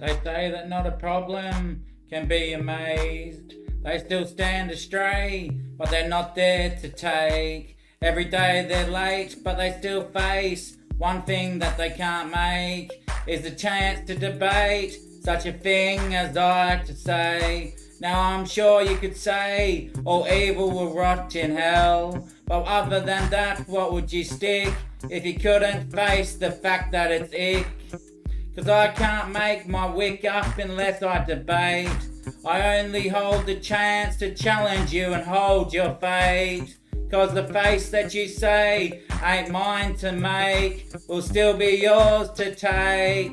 They say that not a problem can be amazed. They still stand astray, but they're not there to take. Every day they're late, but they still face. One thing that they can't make is the chance to debate such a thing as I to say. Now I'm sure you could say all evil will rot in hell, but other than that, what would you stick if you couldn't face the fact that it's ick? Cause I can't make my wick up unless I debate. I only hold the chance to challenge you and hold your fate. Cause the face that you say ain't mine to make will still be yours to take.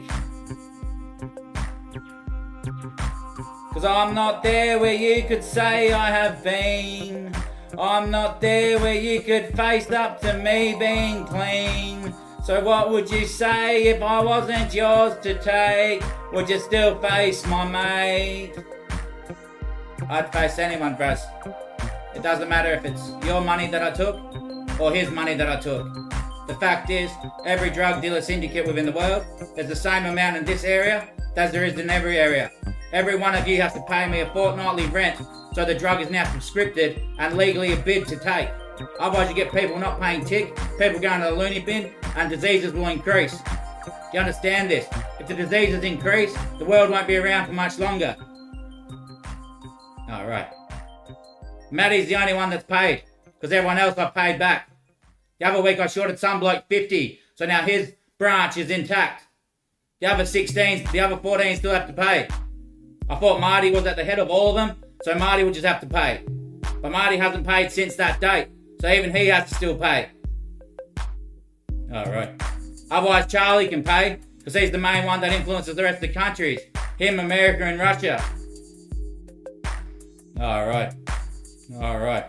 Cause I'm not there where you could say I have been. I'm not there where you could face up to me being clean. So what would you say if I wasn't yours to take? Would you still face my mate? I'd face anyone, bros. It doesn't matter if it's your money that I took or his money that I took. The fact is, every drug dealer syndicate within the world, there's the same amount in this area as there is in every area. Every one of you has to pay me a fortnightly rent, so the drug is now subscripted and legally a bid to take. Otherwise you get people not paying tick, people going to the loony bin, and diseases will increase. Do you understand this? If the diseases increase, the world won't be around for much longer. Alright. Matty's the only one that's paid, because everyone else I paid back. The other week I shorted some bloke 50, so now his branch is intact. The other 16s, the other 14 still have to pay. I thought Marty was at the head of all of them, so Marty would just have to pay. But Marty hasn't paid since that date, so even he has to still pay. Alright. Otherwise Charlie can pay, because he's the main one that influences the rest of the countries. Him, America and Russia. Alright. Alright.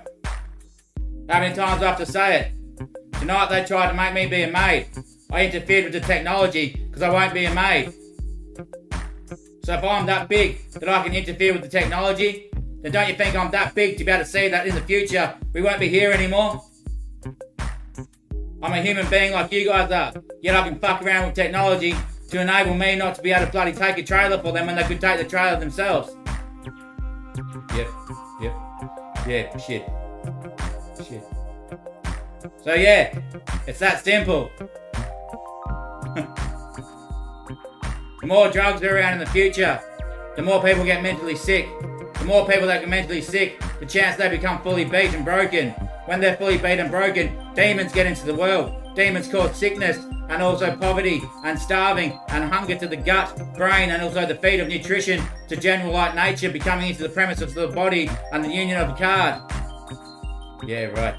How many times do I have to say it? Tonight they tried to make me be a maid. I interfered with the technology, because I won't be a maid. So if I'm that big that I can interfere with the technology, then don't you think I'm that big to be able to see that in the future we won't be here anymore? I'm a human being like you guys are, yet I can fuck around with technology to enable me not to be able to bloody take a trailer for them when they could take the trailer themselves. Yep. Yeah, shit. So yeah, it's that simple. The more drugs are around in the future, the more people get mentally sick. The more people that get mentally sick, the chance they become fully beat and broken. When they're fully beat and broken, demons get into the world. Demons cause sickness and also poverty and starving and hunger to the gut, brain and also the feed of nutrition to general light nature becoming into the premises of the body and the union of the card. Yeah, right.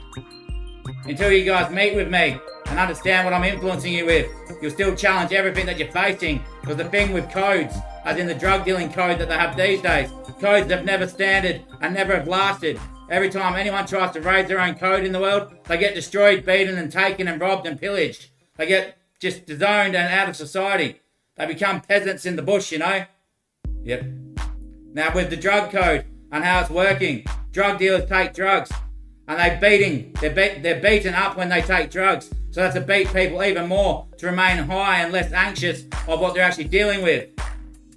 Until you guys meet with me and understand what I'm influencing you with, you'll still challenge everything that you're facing, because the thing with codes, as in the drug dealing code that they have these days, codes have never standard and never have lasted. Every time anyone tries to raise their own code in the world, they get destroyed, beaten and taken and robbed and pillaged. They get just disowned and out of society. They become peasants in the bush, you know? Yep. Now with the drug code and how it's working, drug dealers take drugs and they're beaten up when they take drugs. So that's to beat people even more to remain high and less anxious of what they're actually dealing with.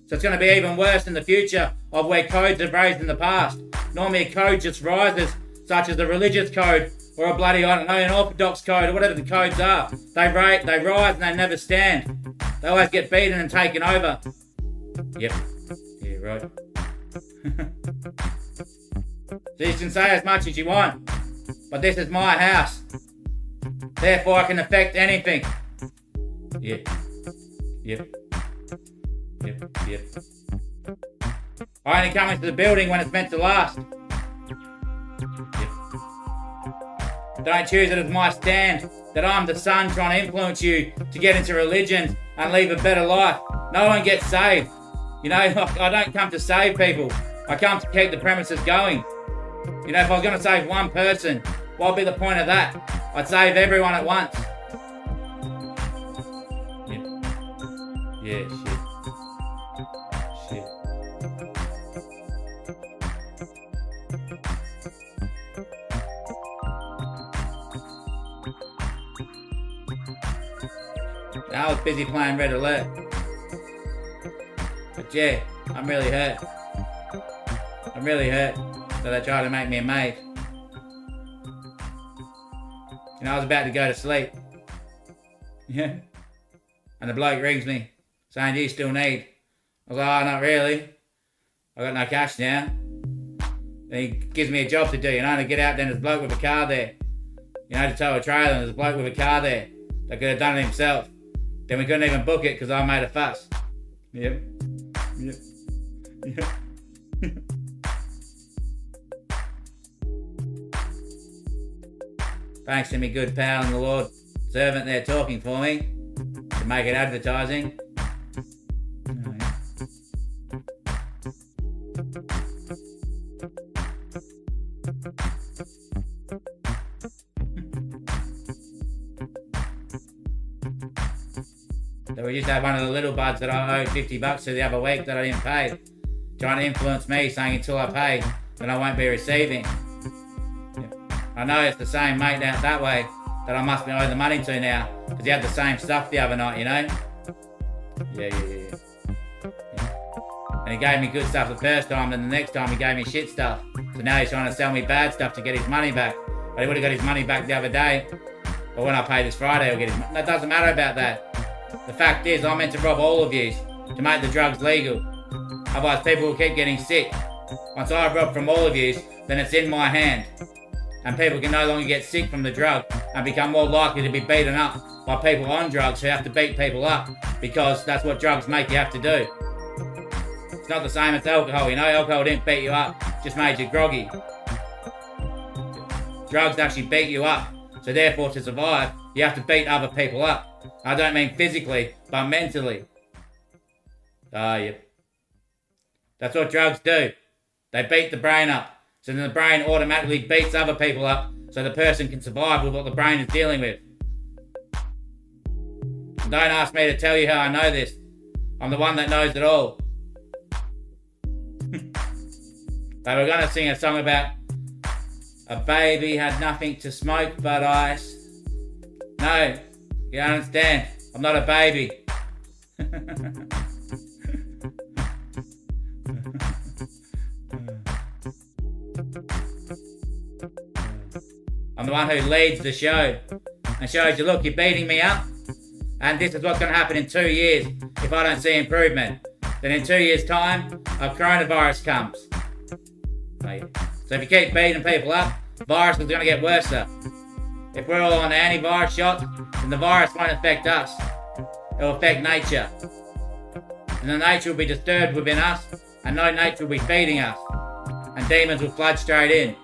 So it's going to be even worse in the future of where codes have raised in the past. Normally a code just rises, such as a religious code or a bloody, I don't know, an orthodox code or whatever the codes are. They rise and they never stand. They always get beaten and taken over. Yep. Yeah, right. So you can say as much as you want, but this is my house. Therefore I can affect anything. Yep. I only come into the building when it's meant to last. Yep. Don't choose it as my stand that I'm the son trying to influence you to get into religion and live a better life. No one gets saved. You know, I don't come to save people. I come to keep the premises going. You know, if I was going to save one person, what would be the point of that? I'd save everyone at once. Yeah, shit. I was busy playing Red Alert. But But yeah, I'm really hurt. I'm really hurt that they tried to make me a maid. And I was about to go to sleep. Yeah. And the bloke rings me, saying, do you still need? I was like, oh, not really. I got no cash now. And he gives me a job to do, to get out there and there's a bloke with a car there. To tow a trailer and there's a bloke with a car there that could have done it himself. Then we couldn't even book it because I made a fuss. Yep. Thanks to me good pal and the Lord servant there talking for me to make it advertising. So we used to have one of the little buds that I owed $50 to the other week that I didn't pay, trying to influence me, saying until I pay, then I won't be receiving. Yeah. I know it's the same mate out that way that I must be owed the money to now, because he had the same stuff the other night, Yeah. And he gave me good stuff the first time, and the next time he gave me shit stuff. So now he's trying to sell me bad stuff to get his money back. But he would have got his money back the other day. But when I pay this Friday, he'll get his money. That doesn't matter about that. The fact is, I'm meant to rob all of you to make the drugs legal. Otherwise, people will keep getting sick. Once I rob from all of you, then it's in my hand. And people can no longer get sick from the drug and become more likely to be beaten up by people on drugs who have to beat people up because that's what drugs make you have to do. It's not the same as alcohol, Alcohol didn't beat you up, just made you groggy. Drugs actually beat you up. So therefore, to survive, you have to beat other people up. I don't mean physically, but mentally. Yep. That's what drugs do. They beat the brain up. So then the brain automatically beats other people up so the person can survive with what the brain is dealing with. And don't ask me to tell you how I know this. I'm the one that knows it all. They were going to sing a song about a baby had nothing to smoke but ice. No, you don't understand. I'm not a baby. I'm the one who leads the show and shows you, look, you're beating me up, and this is what's going to happen in 2 years if I don't see improvement. Then in 2 years' time, a coronavirus comes. So if you keep beating people up, virus is going to get worse. If we're all on antivirus shots, then the virus won't affect us. It will affect nature. And the nature will be disturbed within us, and no nature will be feeding us. And demons will flood straight in.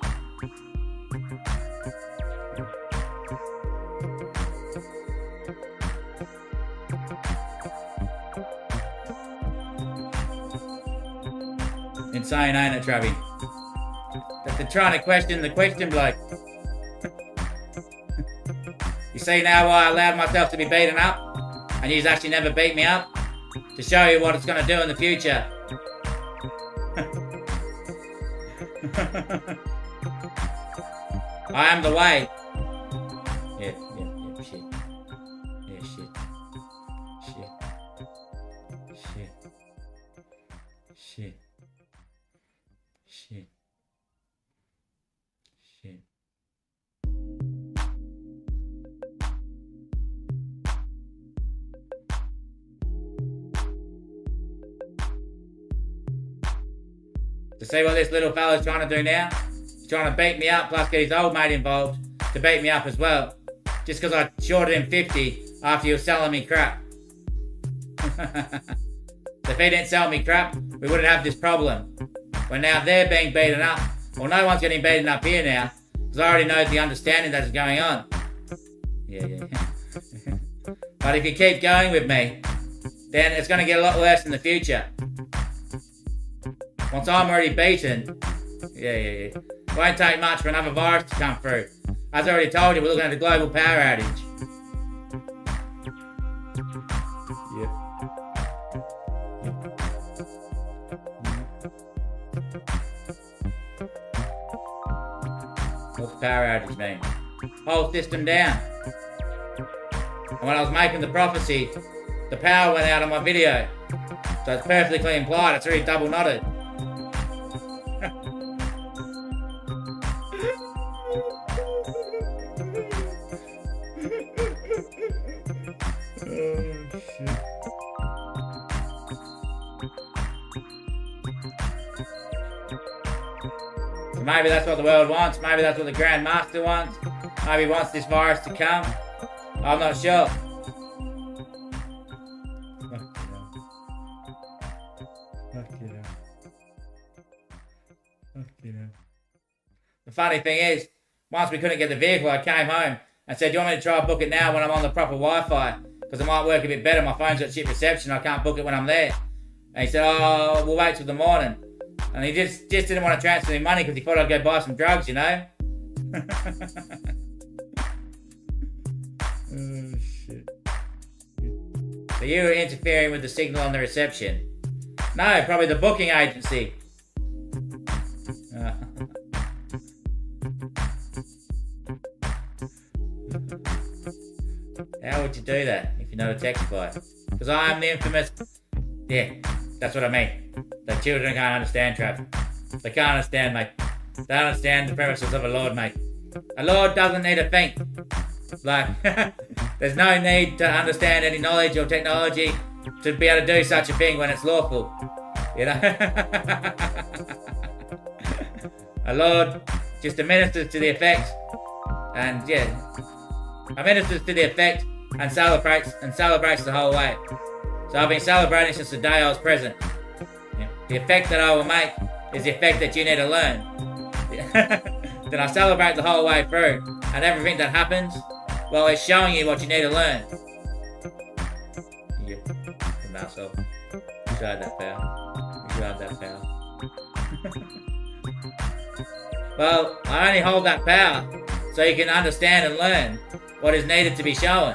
Insane, ain't it, Travi? That they're trying to question the question bloke. You see now why I allowed myself to be beaten up? And you've actually never beat me up? To show you what it's going to do in the future. I am the way. Yeah, shit. Yeah, shit. To see what this little fella's trying to do now? He's trying to beat me up, plus get his old mate involved to beat me up as well. Just because I shorted him 50 after he was selling me crap. If he didn't sell me crap, we wouldn't have this problem. But now they're being beaten up. Well, no one's getting beaten up here now, because I already know the understanding that is going on. Yeah. But if you keep going with me, then it's going to get a lot worse in the future. Once I'm already beaten, yeah. It won't take much for another virus to come through. As I already told you, we're looking at a global power outage. Yep. What's power outage mean? Whole system down. And when I was making the prophecy, the power went out on my video. So it's perfectly implied. It's already double knotted. So maybe that's what the world wants. Maybe that's what the Grand Master wants. Maybe he wants this virus to come. I'm not sure. The funny thing is, once we couldn't get the vehicle, I came home and said, do you want me to try and book it now when I'm on the proper Wi-Fi? Because it might work a bit better. My phone's got shit reception. I can't book it when I'm there. And he said, oh, we'll wait till the morning. And he just didn't want to transfer me money because he thought I'd go buy some drugs, you know? Oh, shit. So you were interfering with the signal on the reception? No, probably the booking agency. How would you do that if you're not a text bot? Because I am the infamous... Yeah, that's what I mean. The children can't understand, Trav. They can't understand, mate. They don't understand the premises of a lord, mate. A lord doesn't need to think. Like, there's no need to understand any knowledge or technology to be able to do such a thing when it's lawful. You know? A lord just administers to the effect, and yeah, administers to the effect and celebrates the whole way. So I've been celebrating since the day I was present. Yeah. The effect that I will make is the effect that you need to learn. Then I celebrate the whole way through, and everything that happens, well, it's showing you what you need to learn. Yeah, the mouse off. You tried that power. You tried that power. Well, I only hold that power so you can understand and learn what is needed to be shown.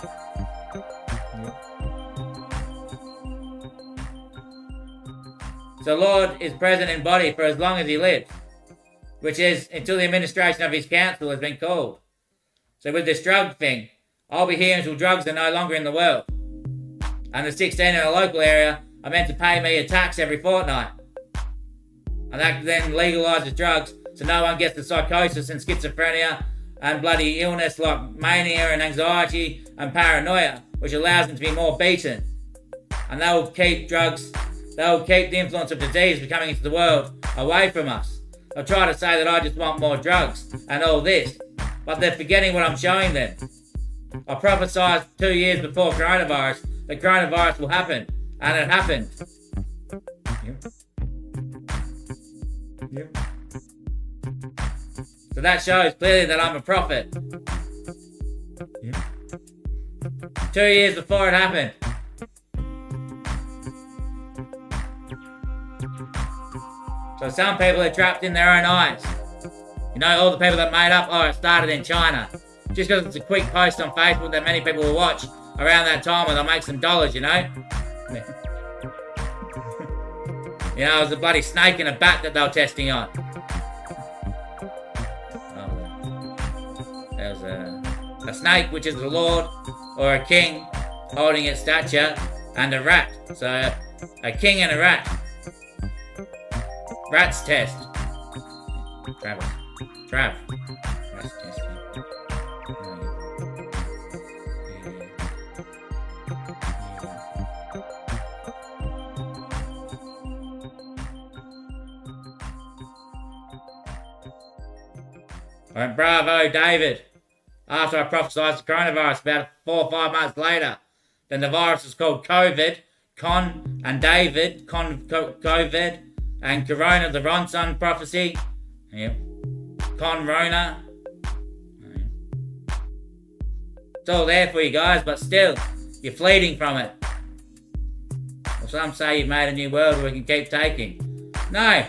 So Lord is present in body for as long as he lives, which is until the administration of his council has been called. So with this drug thing, I'll be here until drugs are no longer in the world. And the 16 in the local area are meant to pay me a tax every fortnight. And that then legalises drugs so no one gets the psychosis and schizophrenia and bloody illness like mania and anxiety and paranoia, which allows them to be more beaten. And they'll keep the influence of disease becoming into the world away from us. They'll try to say that I just want more drugs and all this, but they're forgetting what I'm showing them. I prophesied 2 years before coronavirus that coronavirus will happen, and it happened. Yep. So that shows clearly that I'm a prophet. Yep. 2 years before it happened. So some people are trapped in their own eyes. You know, all the people that made up, oh, it started in China. Just because it's a quick post on Facebook that many people will watch around that time when they'll make some dollars, you know? You know, it was a bloody snake and a bat that they were testing on. There was a snake, which is the lord, or a king, holding its stature, and a rat. So, a king and a rat. Rat's test. Trav. Rat's test. I went, bravo, David. After I prophesied the coronavirus about 4 or 5 months later, then the virus was called COVID, Con and David, COVID, and Corona, the Ronson prophecy. Yep. Con-Rona. It's all there for you guys, but still, you're fleeting from it. Well, some say you've made a new world where we can keep taking. No.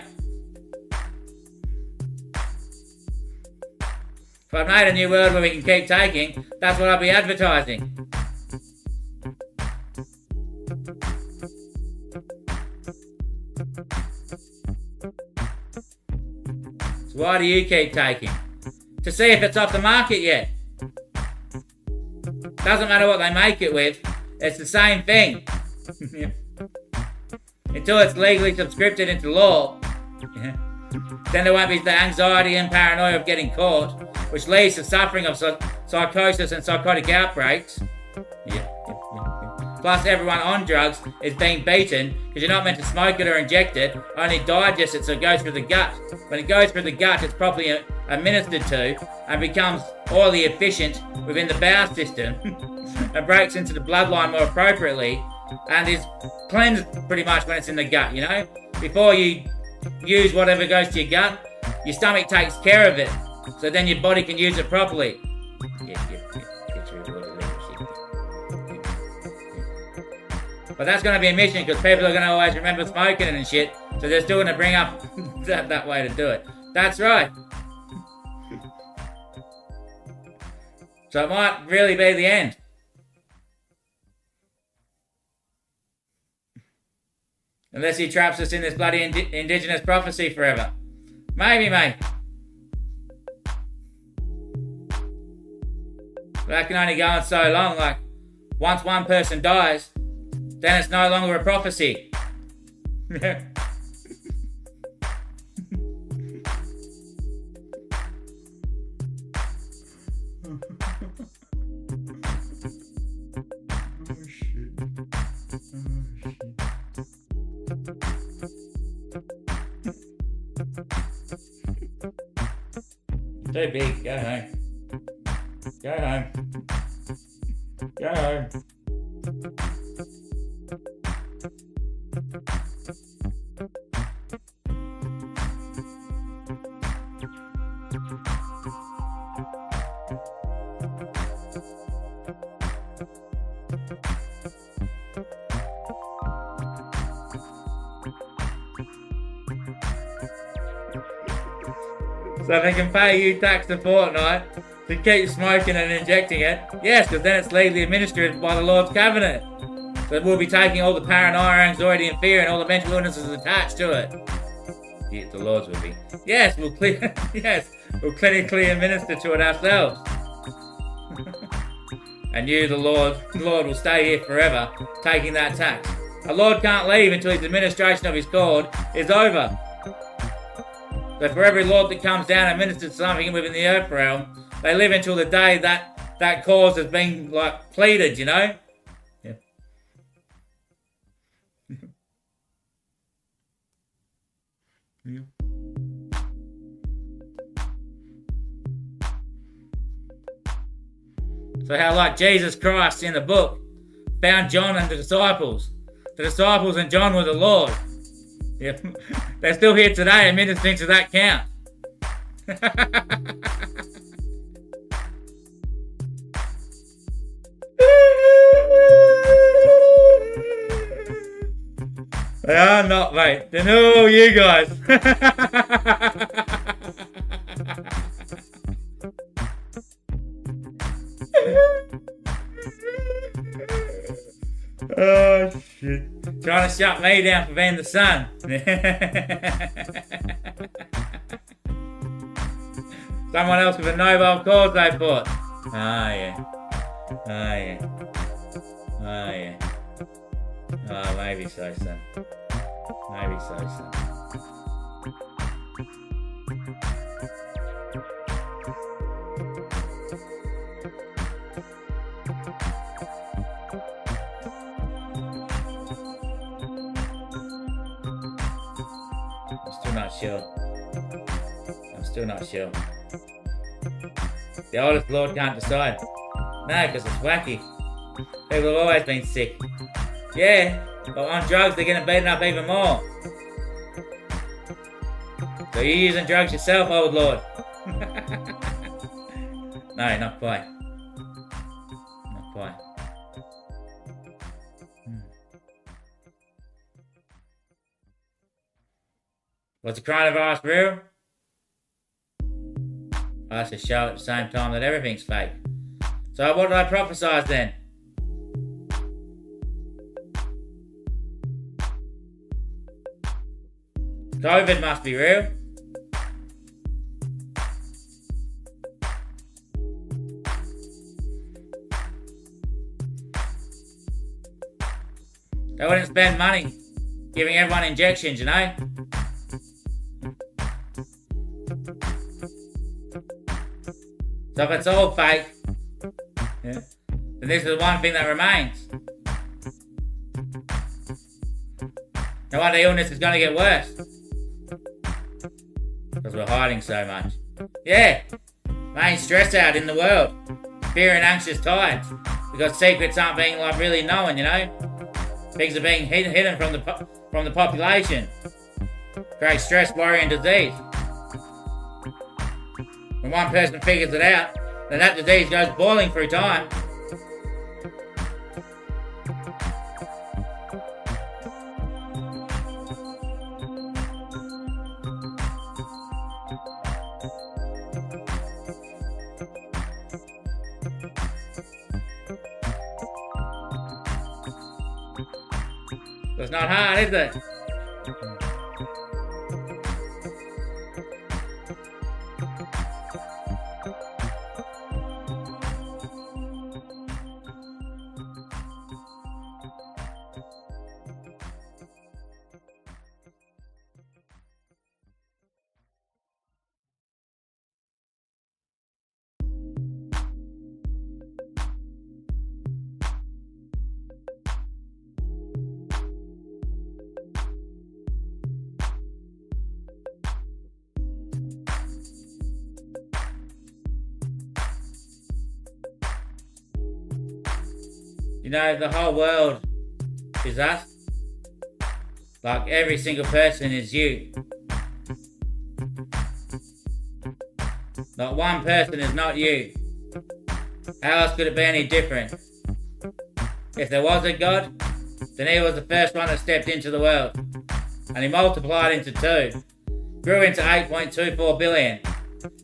If I've made a new world where we can keep taking, that's what I'll be advertising. So why do you keep taking? To see if it's off the market yet. Doesn't matter what they make it with, it's the same thing. until it's legally subscribed into law, then there won't be the anxiety and paranoia of getting caught, which leads to suffering of psychosis and psychotic outbreaks. Plus, everyone on drugs is being beaten because you're not meant to smoke it or inject it, only digest it so it goes through the gut. When it goes through the gut, it's properly administered to and becomes oily efficient within the bowel system and breaks into the bloodline more appropriately and is cleansed pretty much when it's in the gut, you know? Before you use whatever goes to your gut, your stomach takes care of it, so then your body can use it properly. But that's going to be a mission because people are going to always remember smoking it and shit, so they're still going to bring up that way to do it. That's right. So it might really be the end. Unless he traps us in this bloody indigenous prophecy forever. Maybe, mate. But that can only go on so long. Like, once one person dies, then it's no longer a prophecy. Too big. Go home. Go home. Go home. So they can pay you tax a fortnight to keep smoking and injecting it. Yes, because then it's legally administered by the Lord's cabinet. So we'll be taking all the paranoia, anxiety and fear and all the mental illnesses attached to it. Yeah, the Lord's will be. Yes, we'll clinically administer to it ourselves. And you, the Lord will stay here forever, taking that tax. A Lord can't leave until his administration of his cord is over. So for every Lord that comes down and ministers something within the earth realm, they live until the day that cause has been, like, pleaded, you know? Yeah. Yeah. So how, like, Jesus Christ in the book found John and the disciples. The disciples and John were the Lord. Yeah. They're still here today administering to that count. They are not, mate. They're not all you guys. Oh, shit. Trying to shut me down for being the son. Someone else with a Nobel cause they bought. Oh, yeah. Oh, yeah. Oh, yeah. Oh, maybe so, son. Maybe so, son. I'm still not sure. The oldest Lord can't decide. No, because it's wacky. People have always been sick. Yeah, but on drugs they're getting beaten up even more. So you're using drugs yourself, old Lord? No, not quite. Not quite. Was the coronavirus real? I have to show at the same time that everything's fake. So what did I prophesize then? COVID must be real. They wouldn't spend money giving everyone injections, you know? So if it's all fake, then this is the one thing that remains. No wonder illness is going to get worse. Because we're hiding so much. Yeah, main stress out in the world. Fear and anxious tides. Because secrets aren't being really known, you know? Things are being hidden from the population. Creates stress, worry and disease. When one person figures it out, then that disease goes boiling through time. It's not hard, is it? You know, the whole world is us. Like every single person is you. Not one person is not you. How else could it be any different? If there was a God, then he was the first one that stepped into the world. And he multiplied into 2, grew into 8.24 billion.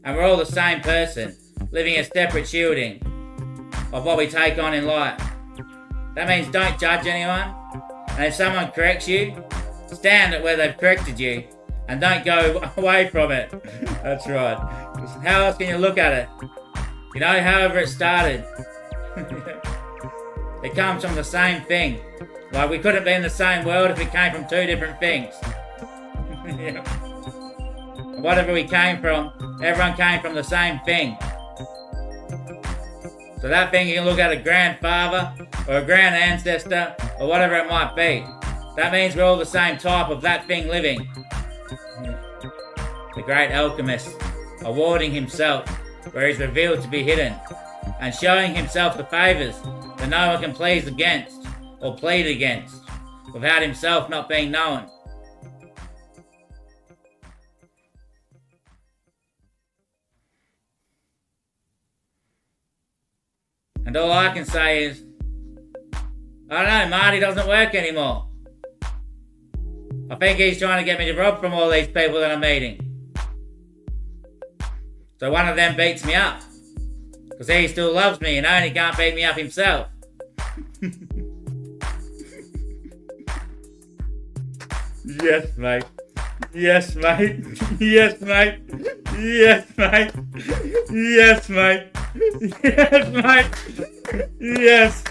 And we're all the same person, living a separate shielding of what we take on in life. That means don't judge anyone, and if someone corrects you, stand at where they've corrected you, and don't go away from it. That's right. How else can you look at it? You know, however it started. It comes from the same thing. Like we couldn't be in the same world if it came from 2 different things. Whatever we came from, everyone came from the same thing. So that thing, you can look at a grandfather or a grand ancestor or whatever it might be. That means we're all the same type of that thing living. The great alchemist awarding himself where he's revealed to be hidden and showing himself the favours that no one can please against or plead against without himself not being known. And all I can say is, I don't know, Marty doesn't work anymore. I think he's trying to get me to rob from all these people that I'm meeting. So one of them beats me up. Because he still loves me, you know, and he can't beat me up himself. Yes, mate. Yes, mate. Yes, mate. Yes, mate. Yes, mate. Yes, mate. Yes.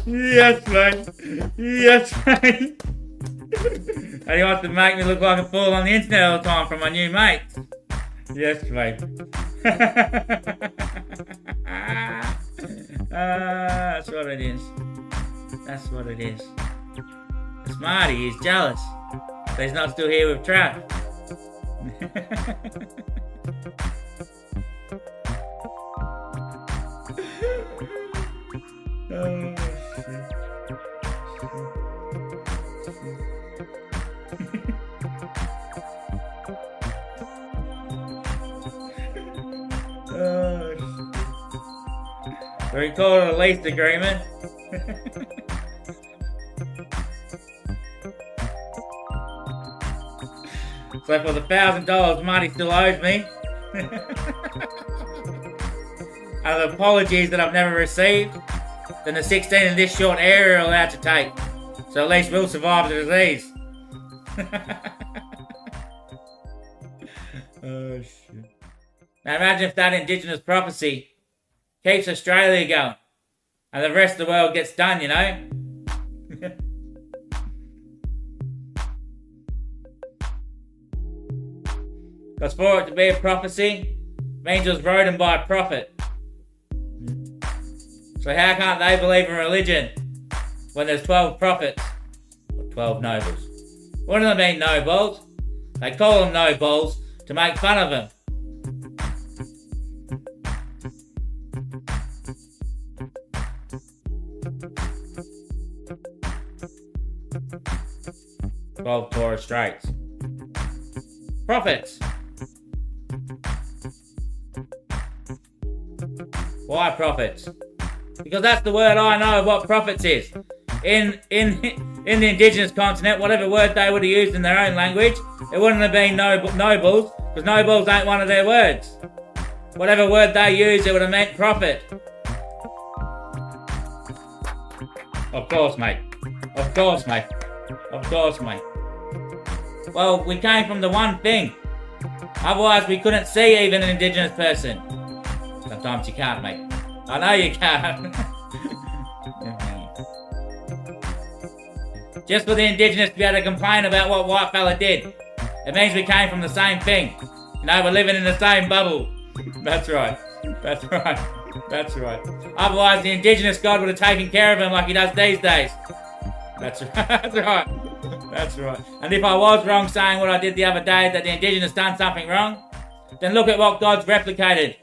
Yes, mate. Yes, mate. And he wants to make me look like a fool on the internet all the time from my new mate. Yes, mate. That's what it is. That's what it is. It's Marty, he's jealous. But he's not still here with Trav. Oh, shit. Oh, shit. So we call it a lease agreement. So for the $1,000 Marty still owes me, and the apologies that I've never received, then the 16 in this short area are allowed to take. So at least we'll survive the disease. Oh shit. Now imagine if that Indigenous prophecy keeps Australia going, and the rest of the world gets done, you know? Because for it to be a prophecy, means it was written by a prophet. So how can't they believe in religion when there's 12 prophets? Or 12 nobles. Wouldn't have been nobles. They call them nobles to make fun of them. Torres Straits. Prophets. Why prophets? Because that's the word I know of what prophets is. In the indigenous continent, whatever word they would have used in their own language, it wouldn't have been nobles, because nobles ain't one of their words. Whatever word they used, it would have meant prophet. Of course, mate. Of course, mate. Of course, mate. Well, we came from the one thing. Otherwise, we couldn't see even an indigenous person. Sometimes you can't, mate. I know you can't. Just for the indigenous to be able to complain about what white fella did, it means we came from the same thing. You know, we're living in the same bubble. That's right. That's right. That's right. Otherwise, the indigenous God would have taken care of him like he does these days. That's right. That's right. That's right. And if I was wrong saying what I did the other day, that the indigenous done something wrong, then look at what God's replicated.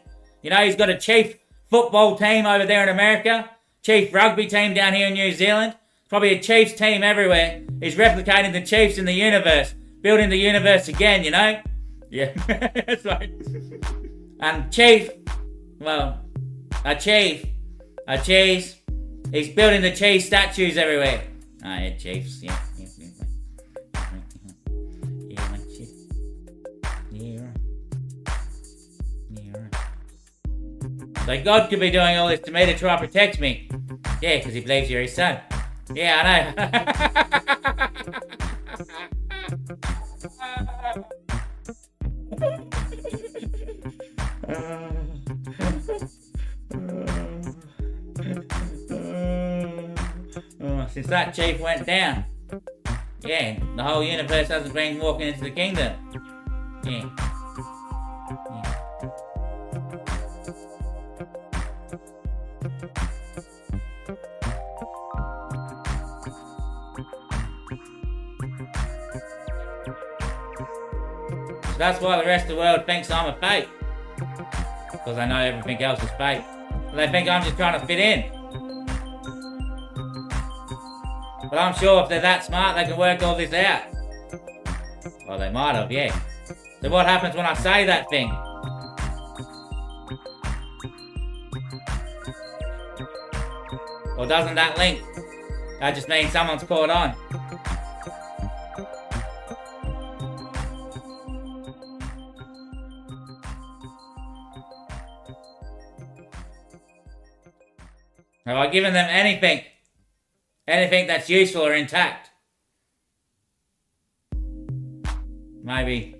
You know, he's got a chief football team over there in America, chief rugby team down here in New Zealand, probably a Chiefs team everywhere. He's replicating the Chiefs in the universe, building the universe again, you know? Yeah, that's right. And chief, well, a chief, he's building the cheese statues everywhere. Oh, yeah, Chiefs, yeah. So God could be doing all this to me to try and protect me. Yeah, because he believes you're his son. Yeah, I know. Since that chief went down, yeah, the whole universe hasn't been walking into the kingdom. Yeah. That's why the rest of the world thinks I'm a fake. Because I know everything else is fake. They think I'm just trying to fit in. But I'm sure if they're that smart, they can work all this out. Well, they might have, yeah. So what happens when I say that thing? Or doesn't that link? That just means someone's caught on. Have I given them anything? Anything that's useful or intact? Maybe.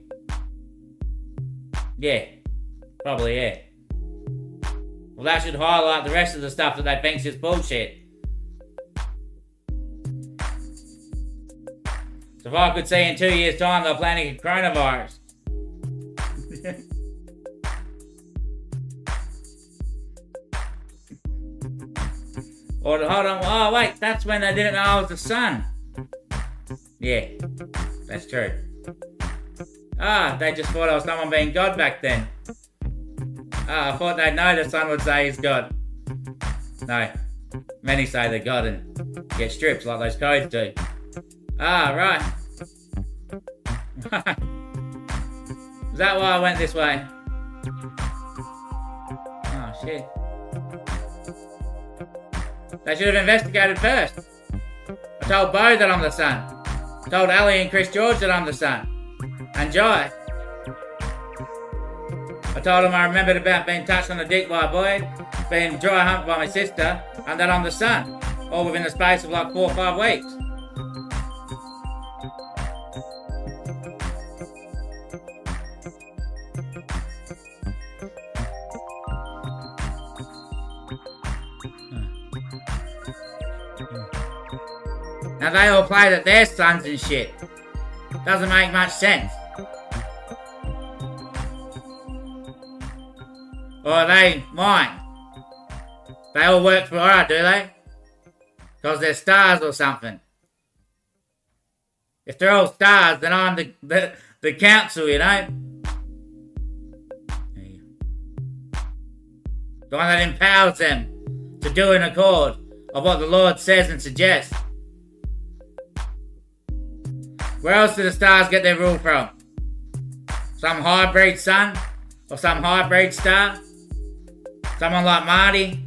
Yeah. Probably, yeah. Well, that should highlight the rest of the stuff that they think is bullshit. So if I could see in 2 years' time they're planning a coronavirus. Or hold on, oh wait, that's when they didn't know I was the sun. Yeah, that's true. Ah, they just thought I was someone being God back then. Ah, I thought they'd know the sun would say he's God. No, many say they're God and get strips like those codes do. Ah, right. Is that why I went this way? Oh shit. They should have investigated first. I told Bo that I'm the son. I told Ali and Chris George that I'm the son. And Jai. I told them I remembered about being touched on the dick by a boy, being dry humped by my sister, and that I'm the son. All within the space of like 4 or 5 weeks. Now they all play that they're sons and shit. Doesn't make much sense. Or are they mine? They all work for Aura, do they? Because they're stars or something. If they're all stars, then I'm the council, you know? The one that empowers them to do in accord of what the Lord says and suggests. Where else do the stars get their rule from? Some hybrid sun? Or some hybrid star? Someone like Marty?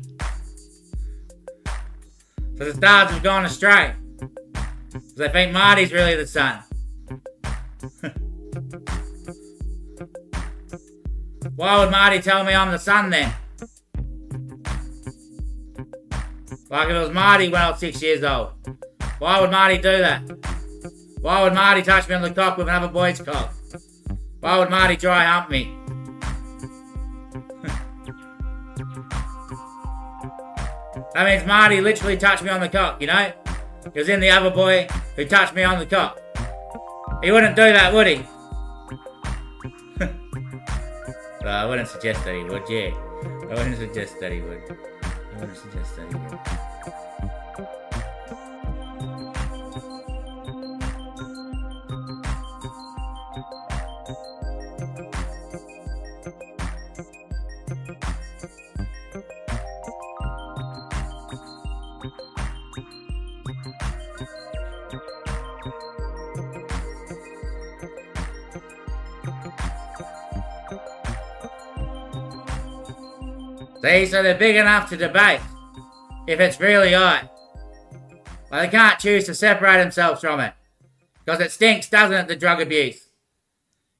So the stars have gone astray. Because they think Marty's really the sun. Why would Marty tell me I'm the sun then? Like if it was Marty when I was 6 years old. Why would Marty do that? Why would Marty touch me on the cock with another boy's cock? Why would Marty dry hump me? That means Marty literally touched me on the cock, you know? He was in the other boy who touched me on the cock. He wouldn't do that, would he? Well, I wouldn't suggest that he would, yeah. I wouldn't suggest that he would. I wouldn't suggest that he would. See, so they're big enough to debate if it's really I. But they can't choose to separate themselves from it. Because it stinks, doesn't it, the drug abuse?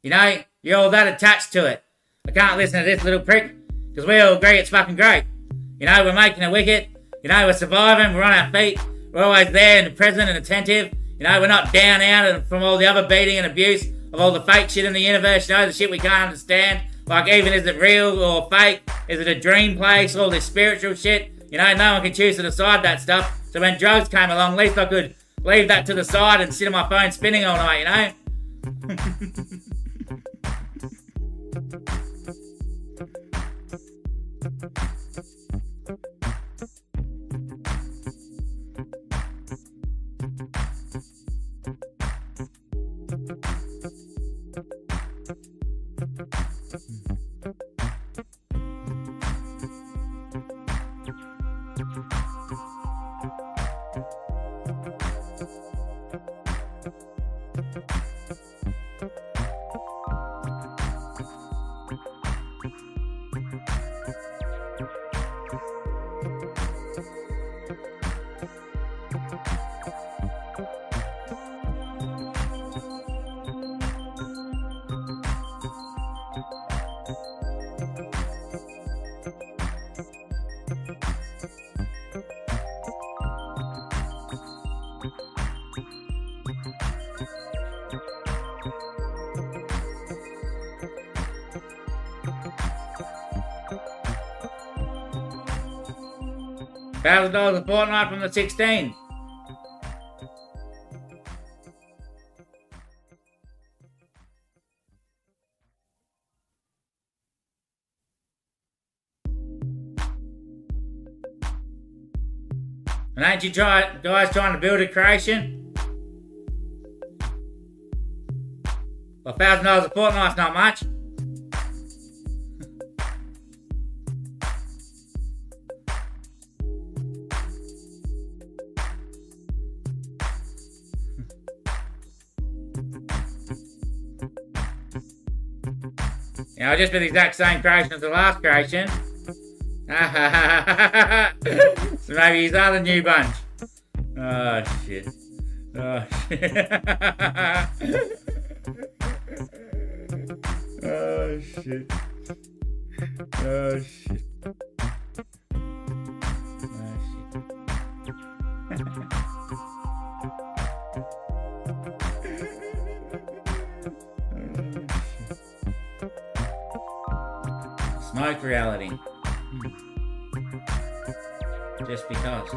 You know, you're all that attached to it. I can't listen to this little prick, because we all agree it's fucking great. You know, we're making a wicket. You know, we're surviving, we're on our feet. We're always there and present and attentive. You know, we're not down out from all the other beating and abuse of all the fake shit in the universe, you know, the shit we can't understand. Like, even is it real or fake? Is it a dream place? All this spiritual shit? You know, no one can choose to decide that stuff. So when drugs came along, at least I could leave that to the side and sit on my phone spinning all night, you know? $1,000 a fortnight from the 16. And ain't you guys trying to build a creation? Well, $1,000 a fortnight's not much. You know, just be the exact same creation as the last creation. So maybe he's not a new bunch. Oh shit. Oh shit. Oh shit. Oh shit. Smoke reality. Just because.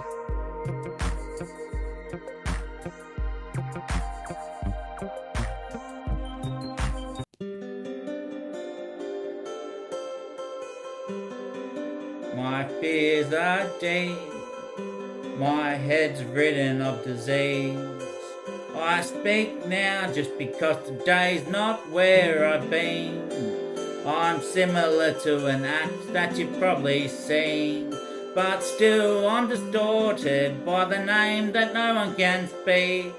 fears are deep. My head's ridden of disease. I speak now just because today's not where I've been. I'm similar to an act that you've probably seen, but still I'm distorted by the name that no one can speak.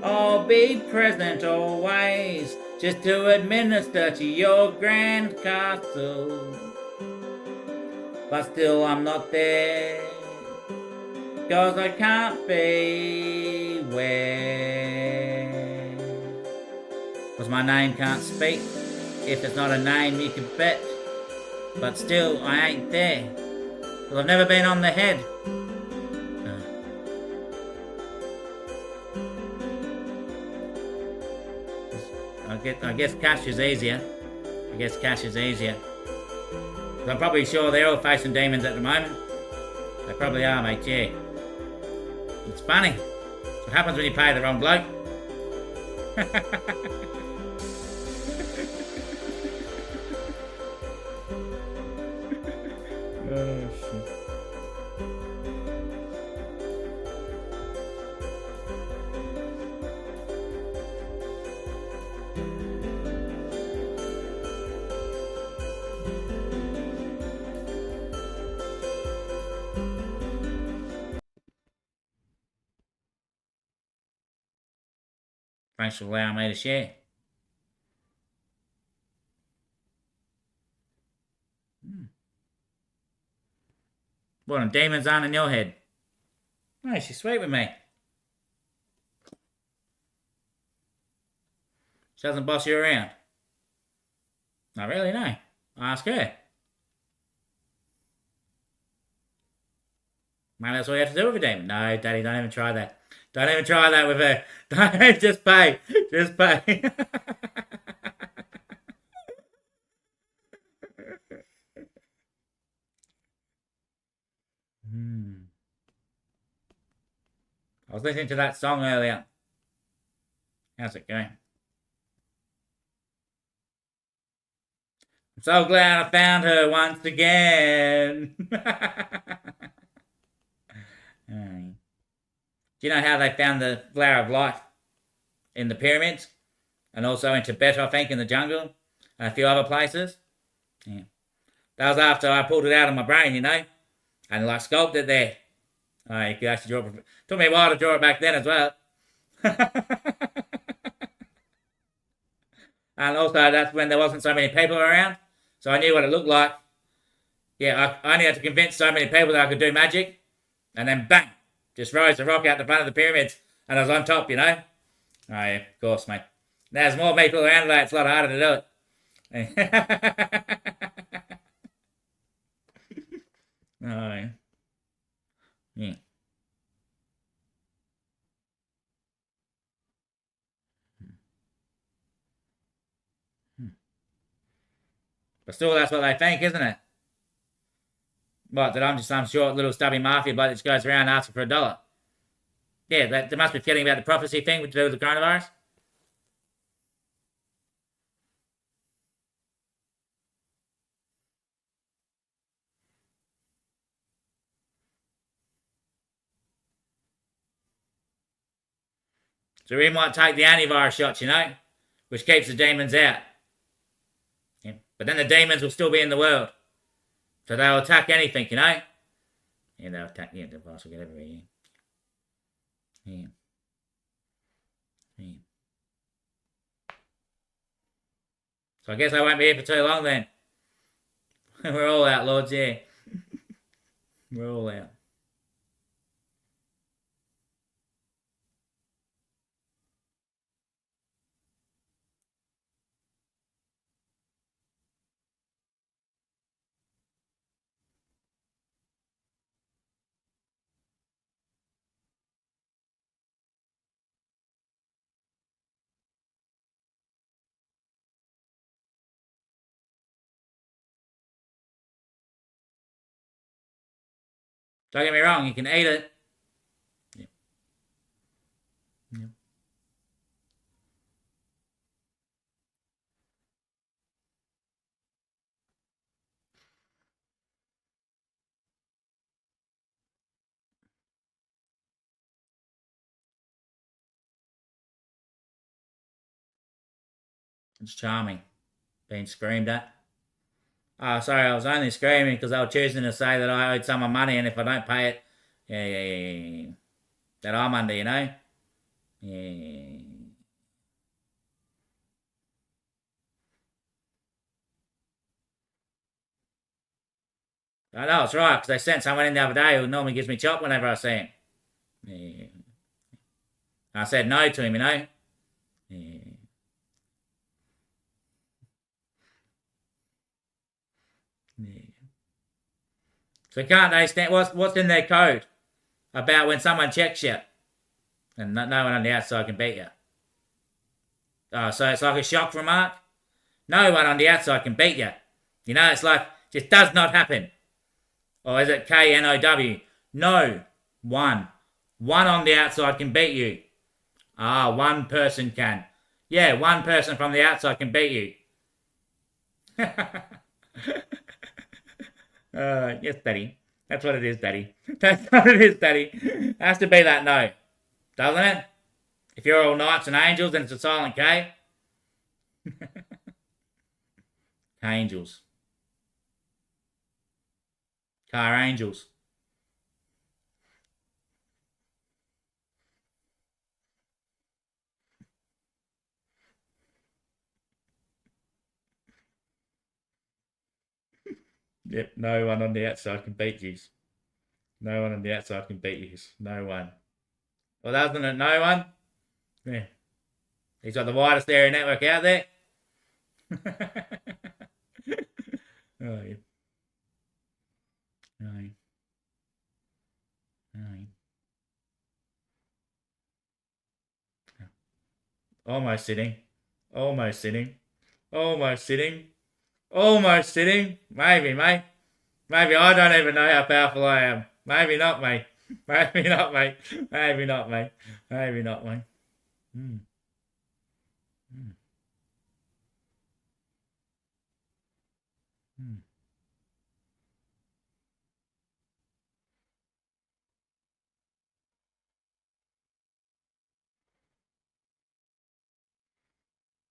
I'll be present always, just to administer to your grand castle. But still I'm not there, 'cause I can't be where. 'Cause my name can't speak. If it's not a name you can bet. But still I ain't there, 'cause I've never been on the head. I guess cash is easier. I guess cash is easier. I'm probably sure they're all facing demons at the moment. They probably are, mate, yeah. It's funny. It's what happens when you pay the wrong bloke. Oh, shit. Thanks for allowing me to share. What, them demons aren't in your head? No, she's sweet with me. She doesn't boss you around. Not really, no. Ask her. Maybe that's all you have to do with a demon. No, Daddy, don't even try that. Don't even try that with her. Don't, just pay. Just pay. I was listening to that song earlier. How's it going? I'm so glad I found her once again. Do you know how they found the Flower of Life? In the pyramids? And also in Tibet, I think, in the jungle? And a few other places? Yeah. That was after I pulled it out of my brain, you know? And like sculpted it there. Oh, you could actually draw it. Took me a while to draw it back then as well. And also that's when there wasn't so many people around. So I knew what it looked like. Yeah, I only had to convince so many people that I could do magic. And then bang! Just rose the rock out the front of the pyramids. And I was on top, you know? Oh yeah, of course, mate. There's more people around today, it's a lot harder to do it. Oh yeah. Yeah. But still, that's what they think, isn't it? What, that I'm just some short little stubby mafia bloke that just goes around asking for a dollar? Yeah, they must be forgetting about the prophecy thing to do with the coronavirus. So we might take the antivirus shots, you know, which keeps the demons out. Yeah. But then the demons will still be in the world. So they'll attack anything, you know? Yeah, they'll attack, yeah, the virus will get everywhere, yeah. Yeah. Yeah. So I guess I won't be here for too long then. We're all out, Lords, yeah. We're all out. Don't get me wrong, you can eat it. Yeah. Yeah. It's charming. Being screamed at. Oh, sorry, I was only screaming because they were choosing to say that I owed someone money, and if I don't pay it, yeah. That I'm under, you know? Yeah. I know, it's right, because they sent someone in the other day who normally gives me chop whenever I see him. Yeah. I said no to him, you know? Yeah. Yeah. So can't they stand? What's in their code about when someone checks you and no one on the outside can beat you? Oh, so it's like a shock remark. No one on the outside can beat you. You know, it's like just does not happen. Or is it KNOW? No one. One on the outside can beat you. Ah, one person can. Yeah, one person from the outside can beat you. Yes, Daddy. That's what it is, Daddy. That's what it is, Daddy. It has to be that no, doesn't it? If you're all knights and angels, then it's a silent K. Angels. Car angels. Yep, no one on the outside can beat you. No one on the outside can beat you. No one. Well, doesn't it? No one. Yeah. He's got the widest area network out there. Oh, yeah. Oh, yeah. Oh, yeah. Almost sitting. Almost sitting. Almost sitting. Almost sitting. Maybe, mate. Maybe I don't even know how powerful I am. Maybe not, mate. Maybe not, mate. Maybe not, mate. Maybe not, mate. Mm. Mm. Mm.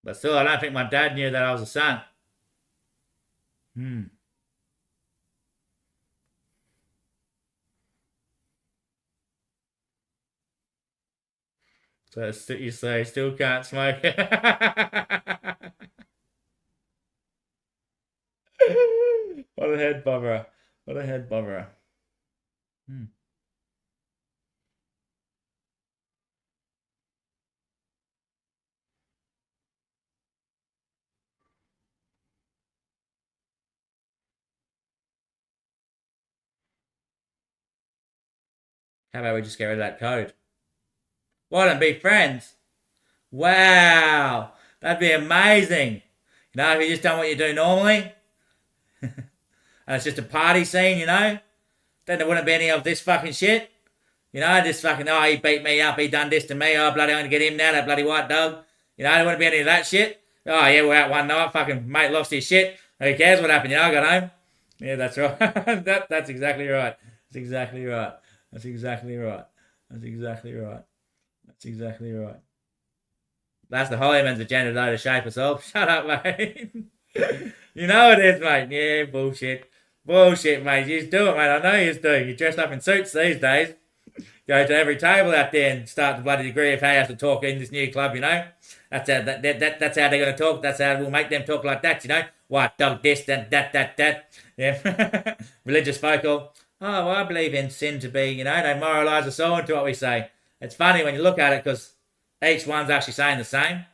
But still, I don't think my dad knew that I was a son. Hmm. So you say still can't smoke. What a head bobber. What a head bobber. Hmm. How about we just get rid of that code? Why don't be friends? Wow. That'd be amazing. You know, if you just done what you do normally, and it's just a party scene, you know, then there wouldn't be any of this fucking shit. You know, this fucking, oh, he beat me up, he done this to me, oh, bloody, I'm gonna get him now, that bloody white dog. You know, there wouldn't be any of that shit. Oh, yeah, we're out one night, fucking mate lost his shit. Who cares what happened? You know, I got home. Yeah, that's right. That's exactly right. That's exactly right. That's exactly right. That's exactly right. That's exactly right. That's the Holy agenda, though, to shape us up. Shut up, mate. You know it is, mate. Yeah, bullshit. Bullshit, mate. You just do it, mate. I know you do. You dress up in suits these days. Go to every table out there and start the bloody degree of how you have to talk in this new club, you know? That's how that's how they're gonna talk. That's how we'll make them talk like that, you know? What dog this, that. Yeah. Religious folk all, oh, well, I believe in sin to be, you know, they moralise us all into what we say. It's funny when you look at it because each one's actually saying the same.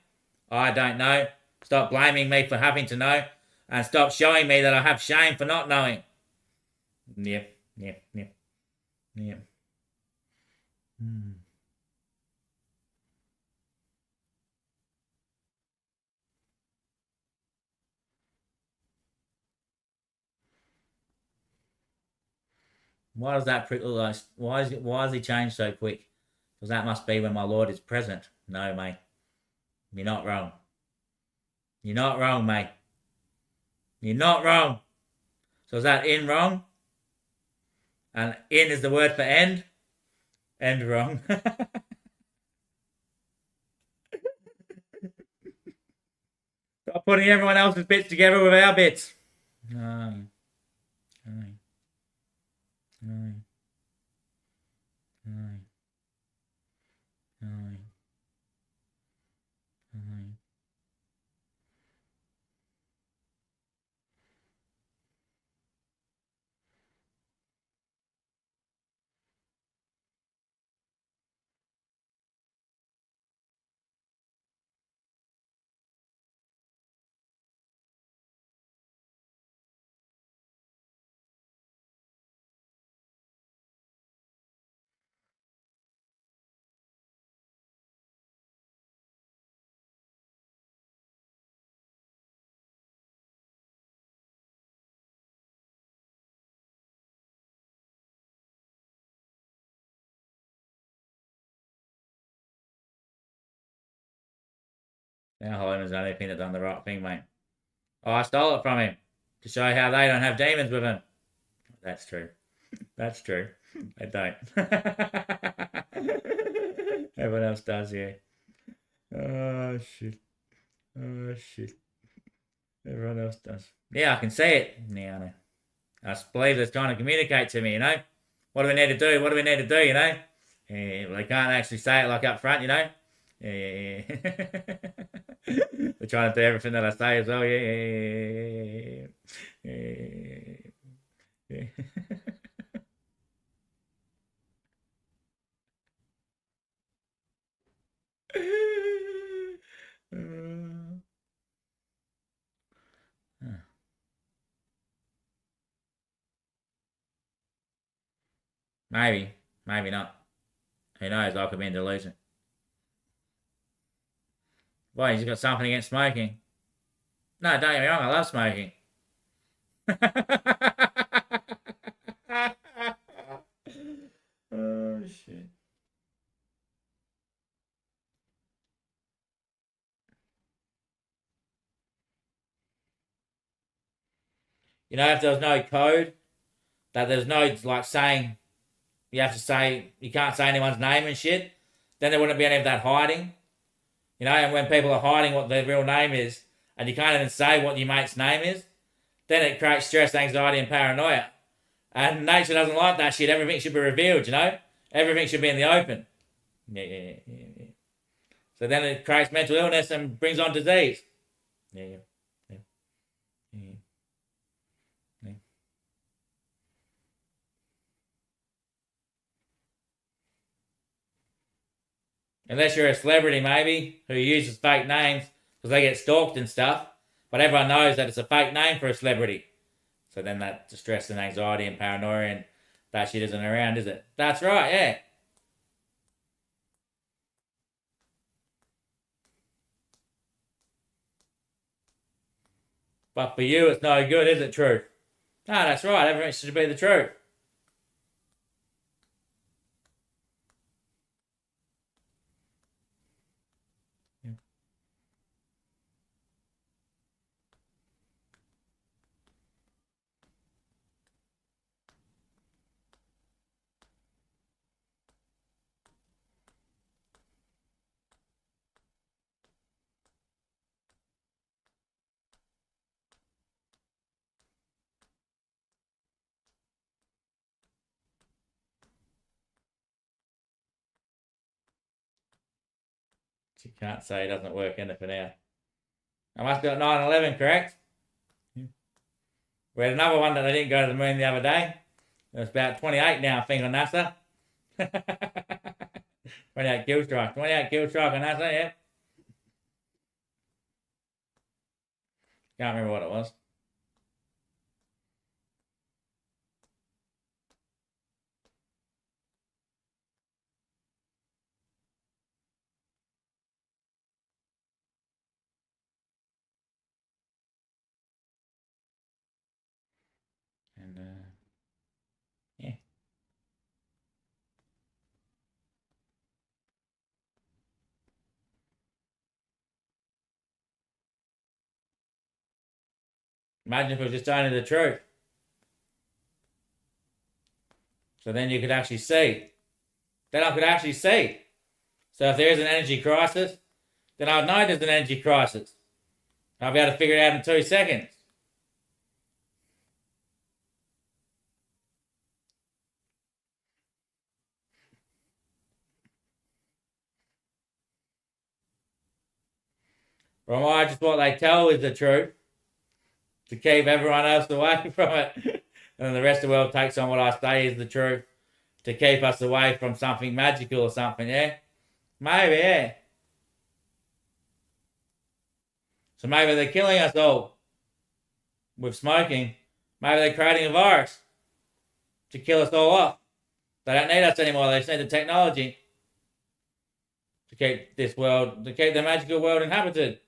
I don't know. Stop blaming me for having to know and stop showing me that I have shame for not knowing. Yeah. Hmm. Why does that prick look like? Why has he changed so quick? Because that must be when my Lord is present. No, mate. You're not wrong. You're not wrong, mate. You're not wrong. So is that in wrong? And in is the word for end? End wrong. putting everyone else's bits together with our bits. No. No. No. No. No. No. Now Holland's the only thing that done the right thing, mate. Oh, I stole it from him to show how they don't have demons with him. That's true. That's true. They don't. Everyone else does, yeah. Oh, shit. Oh, shit. Everyone else does. Yeah, I can see it. Yeah, I know. I believe they're trying to communicate to me, you know? What do we need to do? What do we need to do, you know? Yeah, well, they can't actually say it like up front, you know? Yeah. They're trying to do everything that I say as well. Yeah. Yeah. Maybe. Maybe not. Who knows? I could be in delusion. Why, he's got something against smoking. No, don't get me wrong, I love smoking. Oh, shit. You know, if there was no code, that there's no, like, saying, you have to say, you can't say anyone's name and shit, then there wouldn't be any of that hiding. You know, and when people are hiding what their real name is, and you can't even say what your mate's name is, then it creates stress, anxiety, and paranoia. And nature doesn't like that shit. Everything should be revealed, you know? Everything should be in the open. Yeah. So then it creates mental illness and brings on disease. Yeah. Unless you're a celebrity, maybe, who uses fake names because they get stalked and stuff. But everyone knows that it's a fake name for a celebrity. So then that stress and anxiety and paranoia and that shit isn't around, is it? That's right, yeah. But for you, it's no good, is it, truth? No, that's right. Everything should be the truth. You can't say it doesn't work in it for now. I must be at 9/11, correct? We had another one that I didn't go to the moon the other day. It was about 28 now, I think, on NASA. 28 kill strike. 28 kill strike on NASA, yeah. Can't remember what it was. And, yeah. Imagine if it was just only the truth. So then you could actually see. Then I could actually see. So if there is an energy crisis, then I'd know there's an energy crisis. I'll be able to figure it out in 2 seconds. From I just what they tell is the truth to keep everyone else away from it. And then the rest of the world takes on what I say is the truth to keep us away from something magical or something, yeah? Maybe, yeah. So maybe they're killing us all with smoking. Maybe they're creating a virus to kill us all off. They don't need us anymore. They just need the technology to keep this world, to keep the magical world inhabited.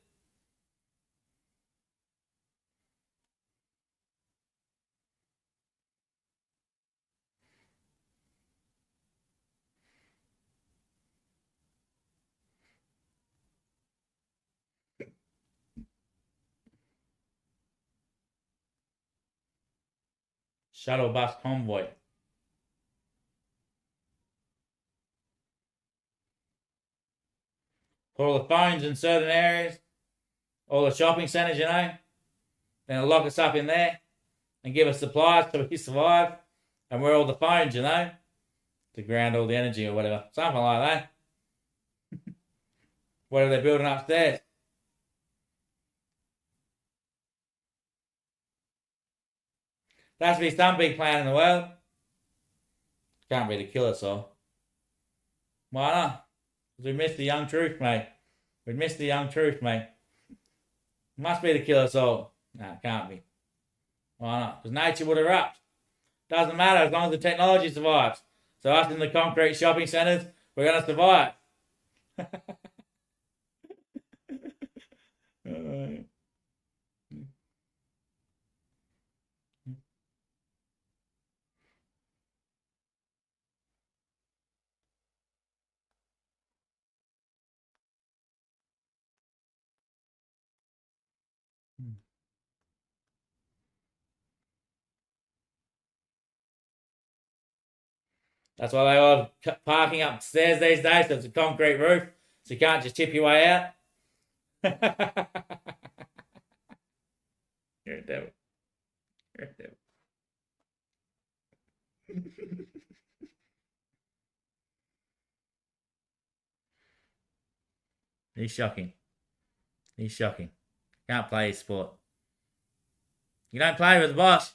Shuttle bus convoy. Put all the phones in certain areas, all the shopping centres, you know, then they'll lock us up in there and give us supplies so we survive. And we're all the phones, you know, to ground all the energy or whatever. Something like that. What are they building upstairs? There has to be some big plan in the world. Can't be to kill us all. Why not? Because we missed the young truth, mate. We missed the young truth, mate. Must be to kill us all. No, can't be. Why not? Because nature would erupt. Doesn't matter as long as the technology survives. So us in the concrete shopping centres, we're going to survive. That's why they all have parking upstairs these days, so it's a concrete roof, so you can't just tip your way out. You're a devil. You're a devil. He's shocking. He's shocking. Can't play his sport. You don't play with the boss.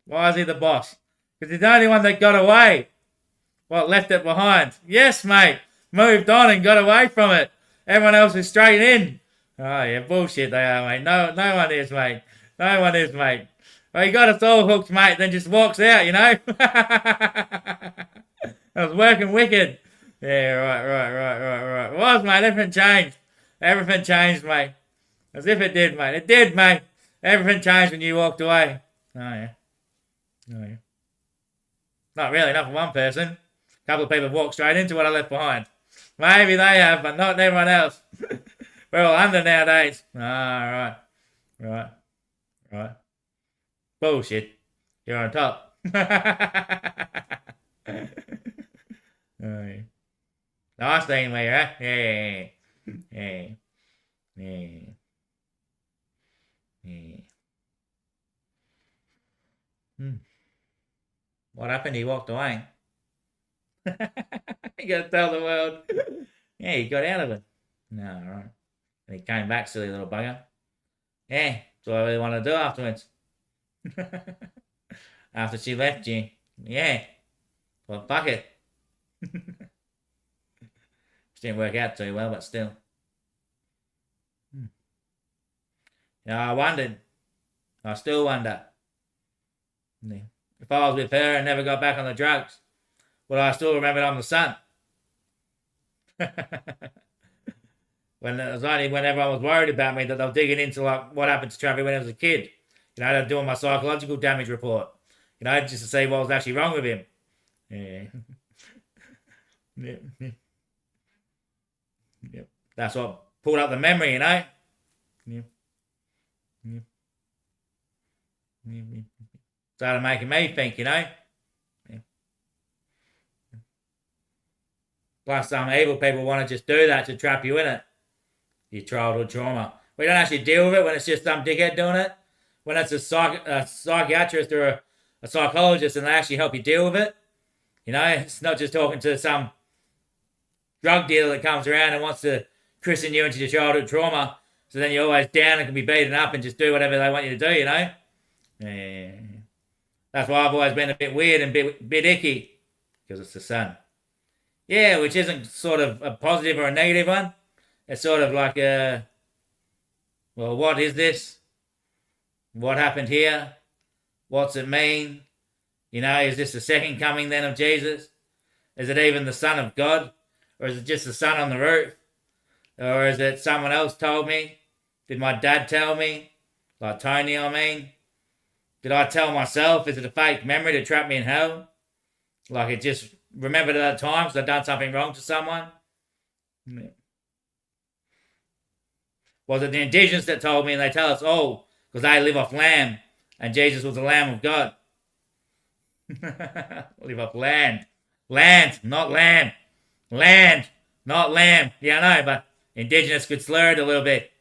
Why is he the boss? Because he's the only one that got away. What, left it behind? Yes, mate. Moved on and got away from it. Everyone else is straight in. Oh, yeah, bullshit they are, mate. No one is, mate. No one is, mate. Well, he got us all hooked, mate, then just walks out, you know? I was working wicked. Yeah, right. It was, mate. Everything changed. Everything changed, mate. As if it did, mate. It did, mate. Everything changed when you walked away. Oh, yeah. Oh, yeah. Not really, not for one person. A couple of people walked straight into what I left behind. Maybe they have, but not everyone else. We're all under nowadays. Ah, right. Bullshit. You're on top. Oh, nice thing, mate, huh? Yeah. What happened? He walked away. You gotta tell the world. Yeah, he got out of it. No, right. And he came back, silly little bugger. Yeah, that's what I really want to do afterwards. After she left you. Yeah. Well, fuck it. Didn't work out too well, but still. I wondered. I still wonder. If I was with her and never got back on the drugs, would I still remember I'm the son? When it was only when everyone was worried about me that they were digging into like what happened to Travis when I was a kid. They're doing my psychological damage report. Just to see what was actually wrong with him. Yeah. Yep. That's what pulled up the memory, Yep. Started making me think, Plus, some evil people want to just do that to trap you in it. Your childhood trauma. We don't actually deal with it when it's just some dickhead doing it. When it's a psychiatrist or a psychologist and they actually help you deal with it. You know, it's not just talking to some drug dealer that comes around and wants to christen you into your childhood trauma. So then you're always down and can be beaten up and just do whatever they want you to do, you know? Yeah. That's why I've always been a bit weird and a bit icky. Because it's the sun. Yeah, which isn't sort of a positive or a negative one. It's sort of like a, well, what is this? What happened here? What's it mean? You know, is this the second coming then of Jesus? Is it even the Son of God? Or is it just the sun on the roof? Or is it someone else told me? Did my dad tell me? Like Tony, I mean? Did I tell myself? Is it a fake memory to trap me in hell? Like it just remembered at that time because I'd done something wrong to someone? Was it the indigenous that told me and they tell us, oh, because they live off lamb and Jesus was the Lamb of God? Live off land. Land, not lamb. Land, not lamb. Yeah, I know, but indigenous could slur it a little bit.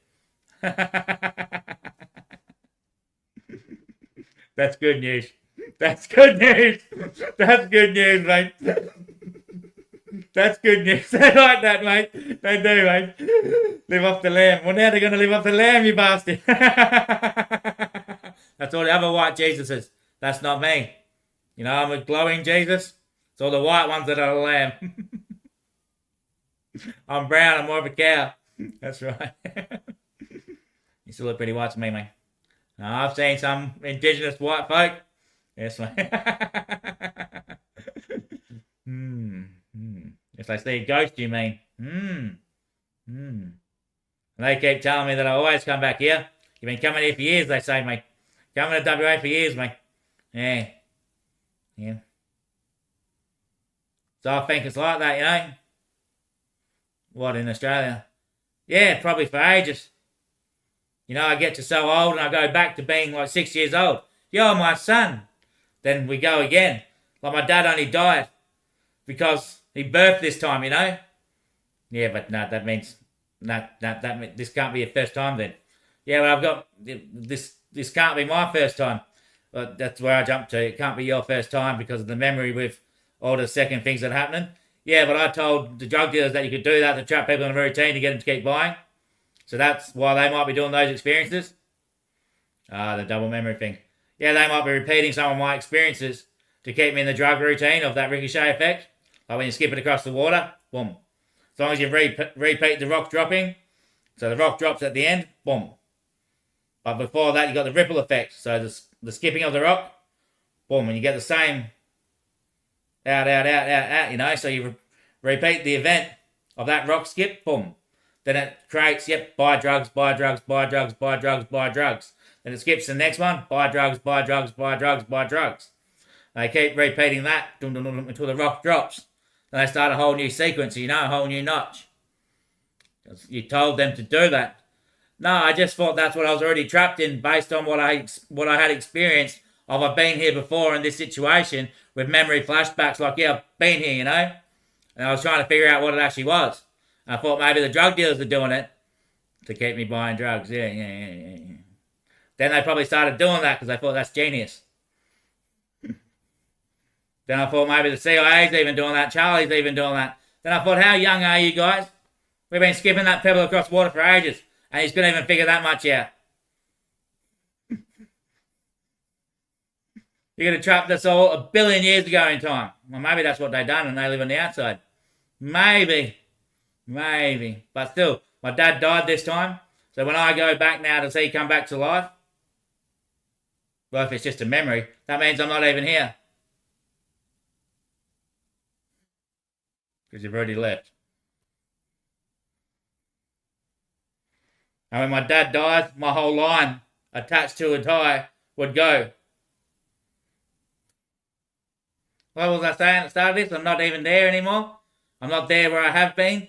That's good news. That's good news. That's good news, mate. That's good news. They like that, mate. They do, mate. Live off the lamb. Well, now they're going to live off the lamb, you bastard. That's all the other white Jesuses. That's not me. You know, I'm a glowing Jesus. It's all the white ones that are the lamb. I'm brown. I'm more of a cow. That's right. You still look pretty white to me, mate. Now, I've seen some indigenous white folk. Yes, mate. If they see a ghost, you mean? And they keep telling me that I always come back here. You've been coming here for years, they say, mate. Coming to WA for years, mate. Yeah. So I think it's like that, you know? What, in Australia? Yeah, probably for ages. You know, I get to so old and I go back to being like 6 years old. You're my son. Then we go again. Like my dad only died because he birthed this time, you know? Yeah, but no, that means this can't be your first time then. Yeah, well, I've got this can't be my first time. But that's where I jumped to. It can't be your first time because of the memory with all the second things that are happening. Yeah, but I told the drug dealers that you could do that to trap people in a routine to get them to keep buying. So that's why they might be doing those experiences. The double memory thing. Yeah, they might be repeating some of my experiences to keep me in the drug routine of that ricochet effect. Like when you skip it across the water, boom. As long as you repeat the rock dropping, so the rock drops at the end, boom. But before that, you got the ripple effect. So the skipping of the rock, boom, and you get the same out, you know. So you repeat the event of that rock skip, boom. Then it creates, buy drugs. Then it skips to the next one, buy drugs. They keep repeating that until the rock drops. Then they start a whole new sequence, you know, a whole new notch. You told them to do that. No, I just thought that's what I was already trapped in based on what I had experienced of I've been here before in this situation with memory flashbacks like, yeah, I've been here, you know. And I was trying to figure out what it actually was. I thought maybe the drug dealers were doing it to keep me buying drugs. Yeah. Then they probably started doing that because they thought that's genius. Then I thought maybe the CIA's even doing that. Charlie's even doing that. Then I thought, how young are you guys? We've been skipping that pebble across water for ages. And he's couldn't even figure that much out. You're going to trap us all 1 billion years ago in time. Well, maybe that's what they done and they live on the outside. Maybe. But still, my dad died this time. So when I go back now to see come back to life, well, if it's just a memory, that means I'm not even here. Because you've already left. And when my dad dies, my whole line attached to a tie would go. What was I saying at the start of this? I'm not even there anymore. I'm not there where I have been.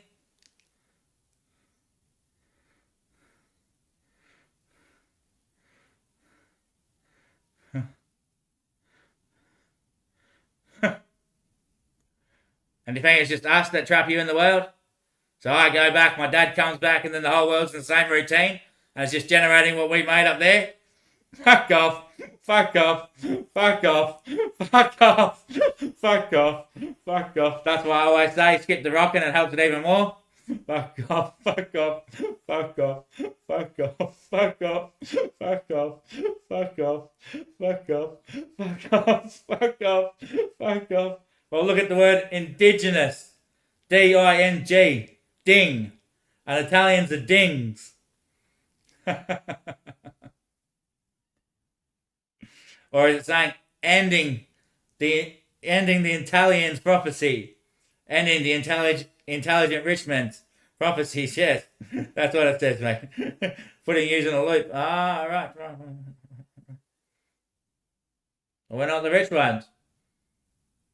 And you think it's just us that trap you in the world? So I go back, my dad comes back, and then the whole world's in the same routine, and it's just generating what we made up there? Fuck off. Fuck off. Fuck off. Fuck off. Fuck off. Fuck off. That's why I always say skip the rocking, it helps it even more. Fuck off. Fuck off. Fuck off. Fuck off. Fuck off. Fuck off. Fuck off. Fuck off. Fuck off. Fuck off. Fuck off. Well, look at the word indigenous. D-I-N-G. Ding. And Italians are dings. Or is it saying ending the Italians' prophecy? Ending the intelligent Richmond's prophecies, yes. That's what it says, mate. Putting you in a loop. Ah, right. Well, we're not the rich ones.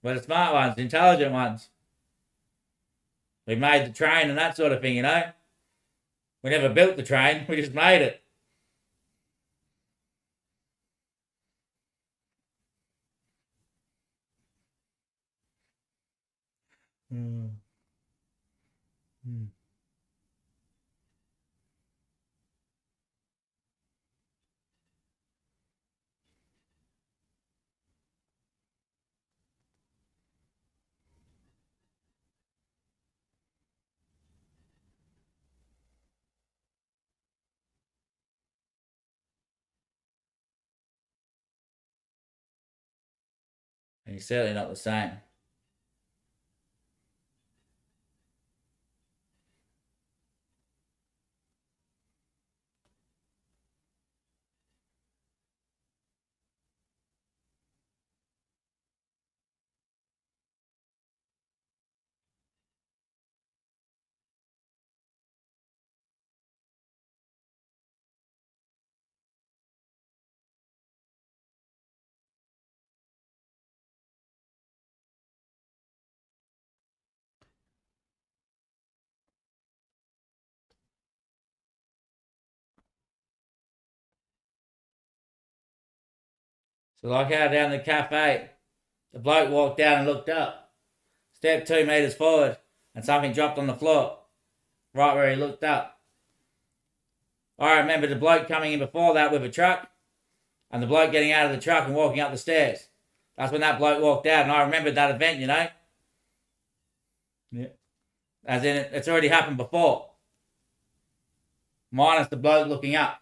We're the smart ones, the intelligent ones. We made the train and that sort of thing, you know. We never built the train, we just made it. And you're certainly not the same. So like how down the cafe, the bloke walked down and looked up, stepped 2 metres forward, and something dropped on the floor, right where he looked up. I remember the bloke coming in before that with a truck, and the bloke getting out of the truck and walking up the stairs. That's when that bloke walked out, and I remembered that event, you know? Yeah. As in, it's already happened before. Minus the bloke looking up.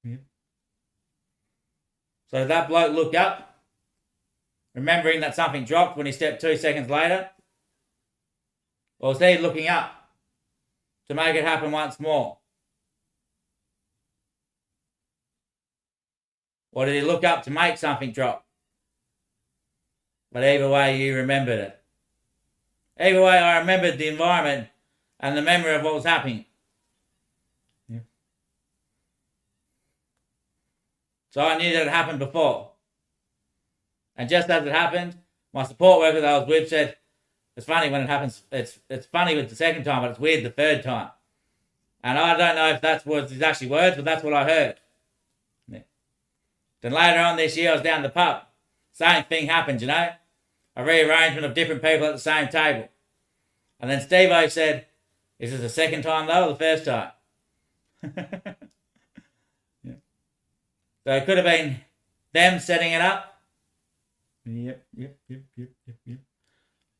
Yeah. So that bloke looked up, remembering that something dropped when he stepped 2 seconds later. Or was he looking up to make it happen once more? Or did he look up to make something drop? But either way, you remembered it. Either way, I remembered the environment and the memory of what was happening. Yeah. So I knew that it happened before. And just as it happened, my support worker that I was with said, it's funny when it happens, it's funny with the second time, but it's weird the third time. And I don't know if that's was his actually words, but that's what I heard. Yeah. Then later on this year, I was down the pub. Same thing happened, you know? A rearrangement of different people at the same table. And then Steve-O said, is this the second time though, or the first time? Yeah. So it could have been them setting it up. Yep.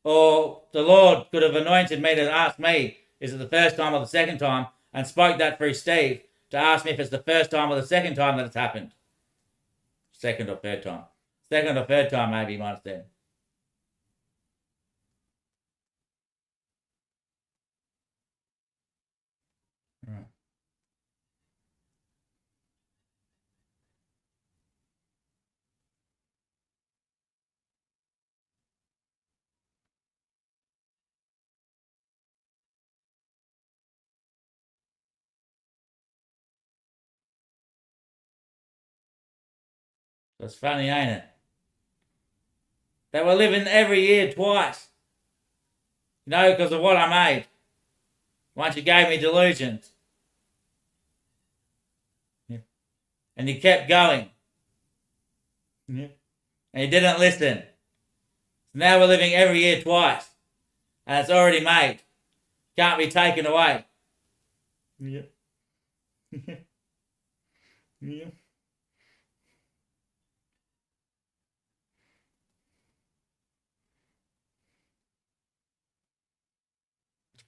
Or the Lord could have anointed me to ask me, is it the first time or the second time? And spoke that through Steve to ask me if it's the first time or the second time that it's happened. Second or third time. Second or third time, maybe, he might have said. Right. That's funny, ain't it? That we're living every year twice. You know, because of what I made. Once you gave me delusions. Yeah. And you kept going. Yeah. And you didn't listen. So now we're living every year twice. And it's already made. Can't be taken away. Yeah. Yeah.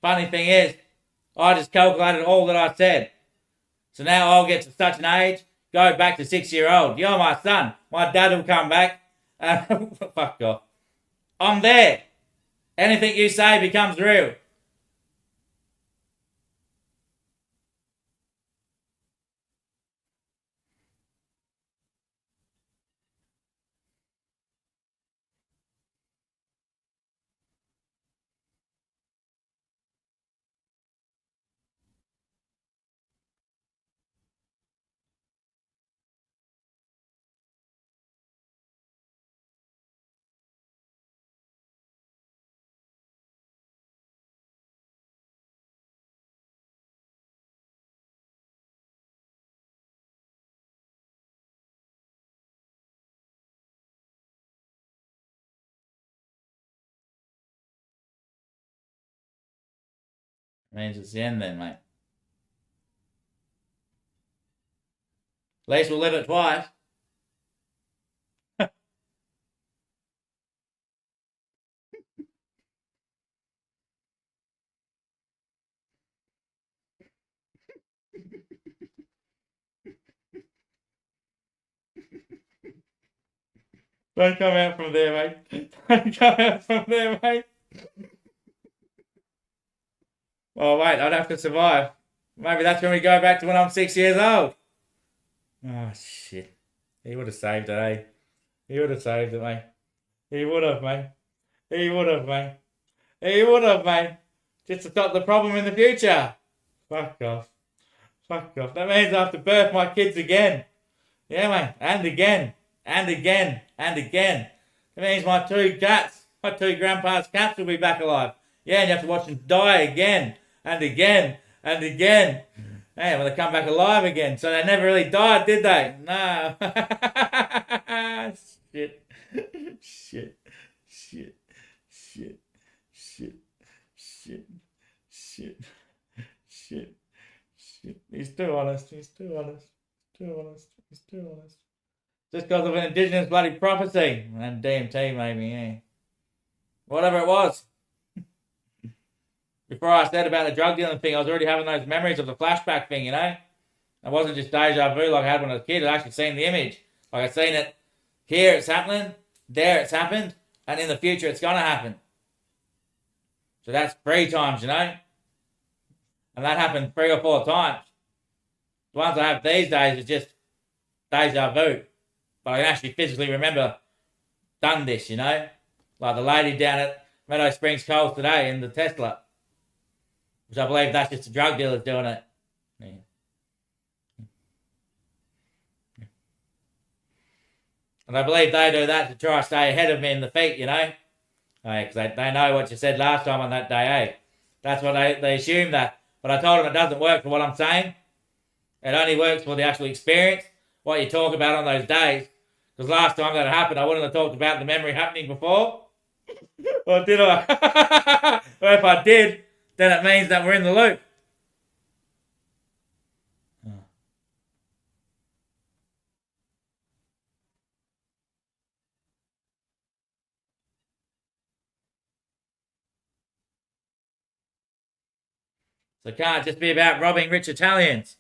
Funny thing is, I just calculated all that I said. So now I'll get to such an age, go back to 6-year-old. You're my son. My dad will come back. Fuck off. I'm there. Anything you say becomes real. Means it's the end then, mate. At least we'll live it twice. Don't come out from there, mate. Don't come out from there, mate. Oh, wait, I'd have to survive. Maybe that's when we go back to when I'm 6 years old. Oh, shit. He would have saved it, eh? He would have saved it, mate. He would have, mate. He would have, mate. He would have, mate. Just to stop the problem in the future. Fuck off. Fuck off. That means I have to birth my kids again. Yeah, mate. And again. And again. And again. That means my two grandpa's cats will be back alive. Yeah, and you have to watch them die again. And again. And again. Hey, well, they come back alive again. So they never really died, did they? No. Shit. Shit. Shit. Shit. Shit. Shit. Shit. Shit. Shit. He's too honest. He's too honest. Too honest. He's too honest. Just because of an indigenous bloody prophecy. And DMT maybe, yeah. Whatever it was. Before I said about the drug dealing thing, I was already having those memories of the flashback thing, you know? It wasn't just deja vu like I had when I was a kid. I'd actually seen the image. Like I'd seen it here, it's happening. There, it's happened. And in the future, it's going to happen. So that's 3 times, you know? And that happened 3 or 4 times. The ones I have these days is just deja vu. But I can actually physically remember done this, you know? Like the lady down at Meadow Springs Coles today in the Tesla. Which I believe that's just the drug dealers doing it. Yeah. And I believe they do that to try to stay ahead of me in the feet, you know? Because they know what you said last time on that day, eh? That's what they assume that. But I told them it doesn't work for what I'm saying. It only works for the actual experience, what you talk about on those days. Because last time that happened, I wouldn't have talked about the memory happening before. Or did I? Or if I did, then it means that we're in the loop. So it can't just be about robbing rich Italians.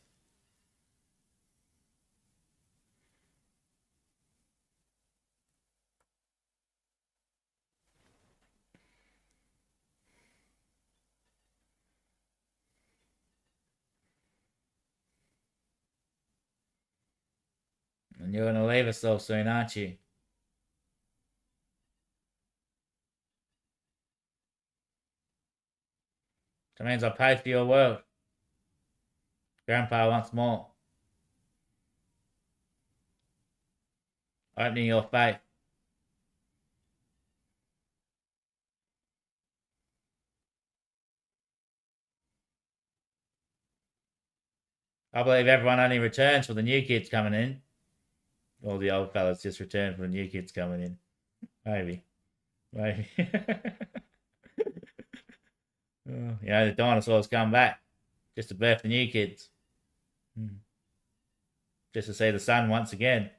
And you're going to leave us so soon, aren't you? That means I paid for your world. Grandpa wants more. Opening your faith. I believe everyone only returns for the new kids coming in. All the old fellas just return for the new kids coming in. Maybe. Maybe. The dinosaurs come back just to birth the new kids. Just to see the sun once again.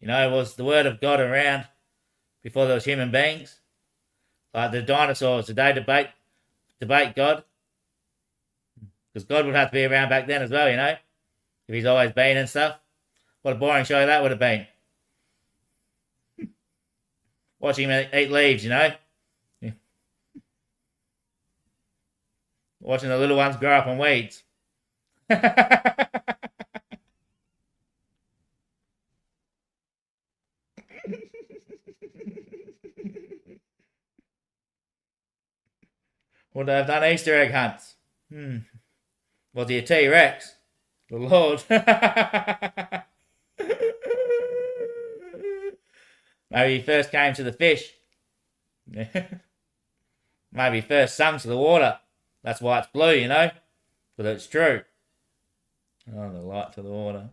Was the word of God around before there was human beings? Like the dinosaurs, did they debate God? Because God would have to be around back then as well, if he's always been and stuff. What a boring show that would have been. Watching him eat leaves, Watching the little ones grow up on weeds. Would they have done Easter egg hunts? Was he a T-Rex? The Lord. Maybe he first came to the fish. Maybe he first sung to the water. That's why it's blue, But it's true. Oh, the light to the water.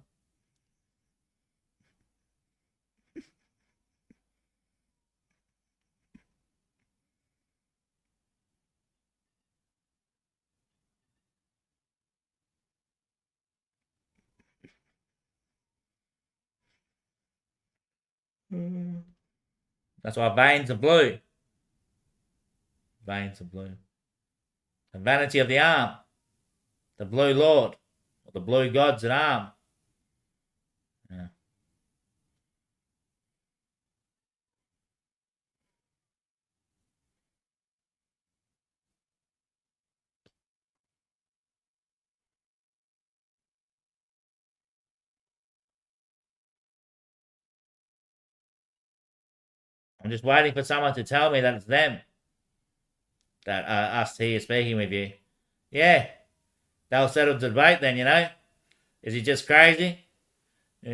That's why veins are blue. Veins are blue. The vanity of the arm. The blue lord. Or the blue gods at arm. Yeah. I'm just waiting for someone to tell me that it's them. That us here speaking with you. Yeah. They'll settle the debate then, Is he just crazy? Or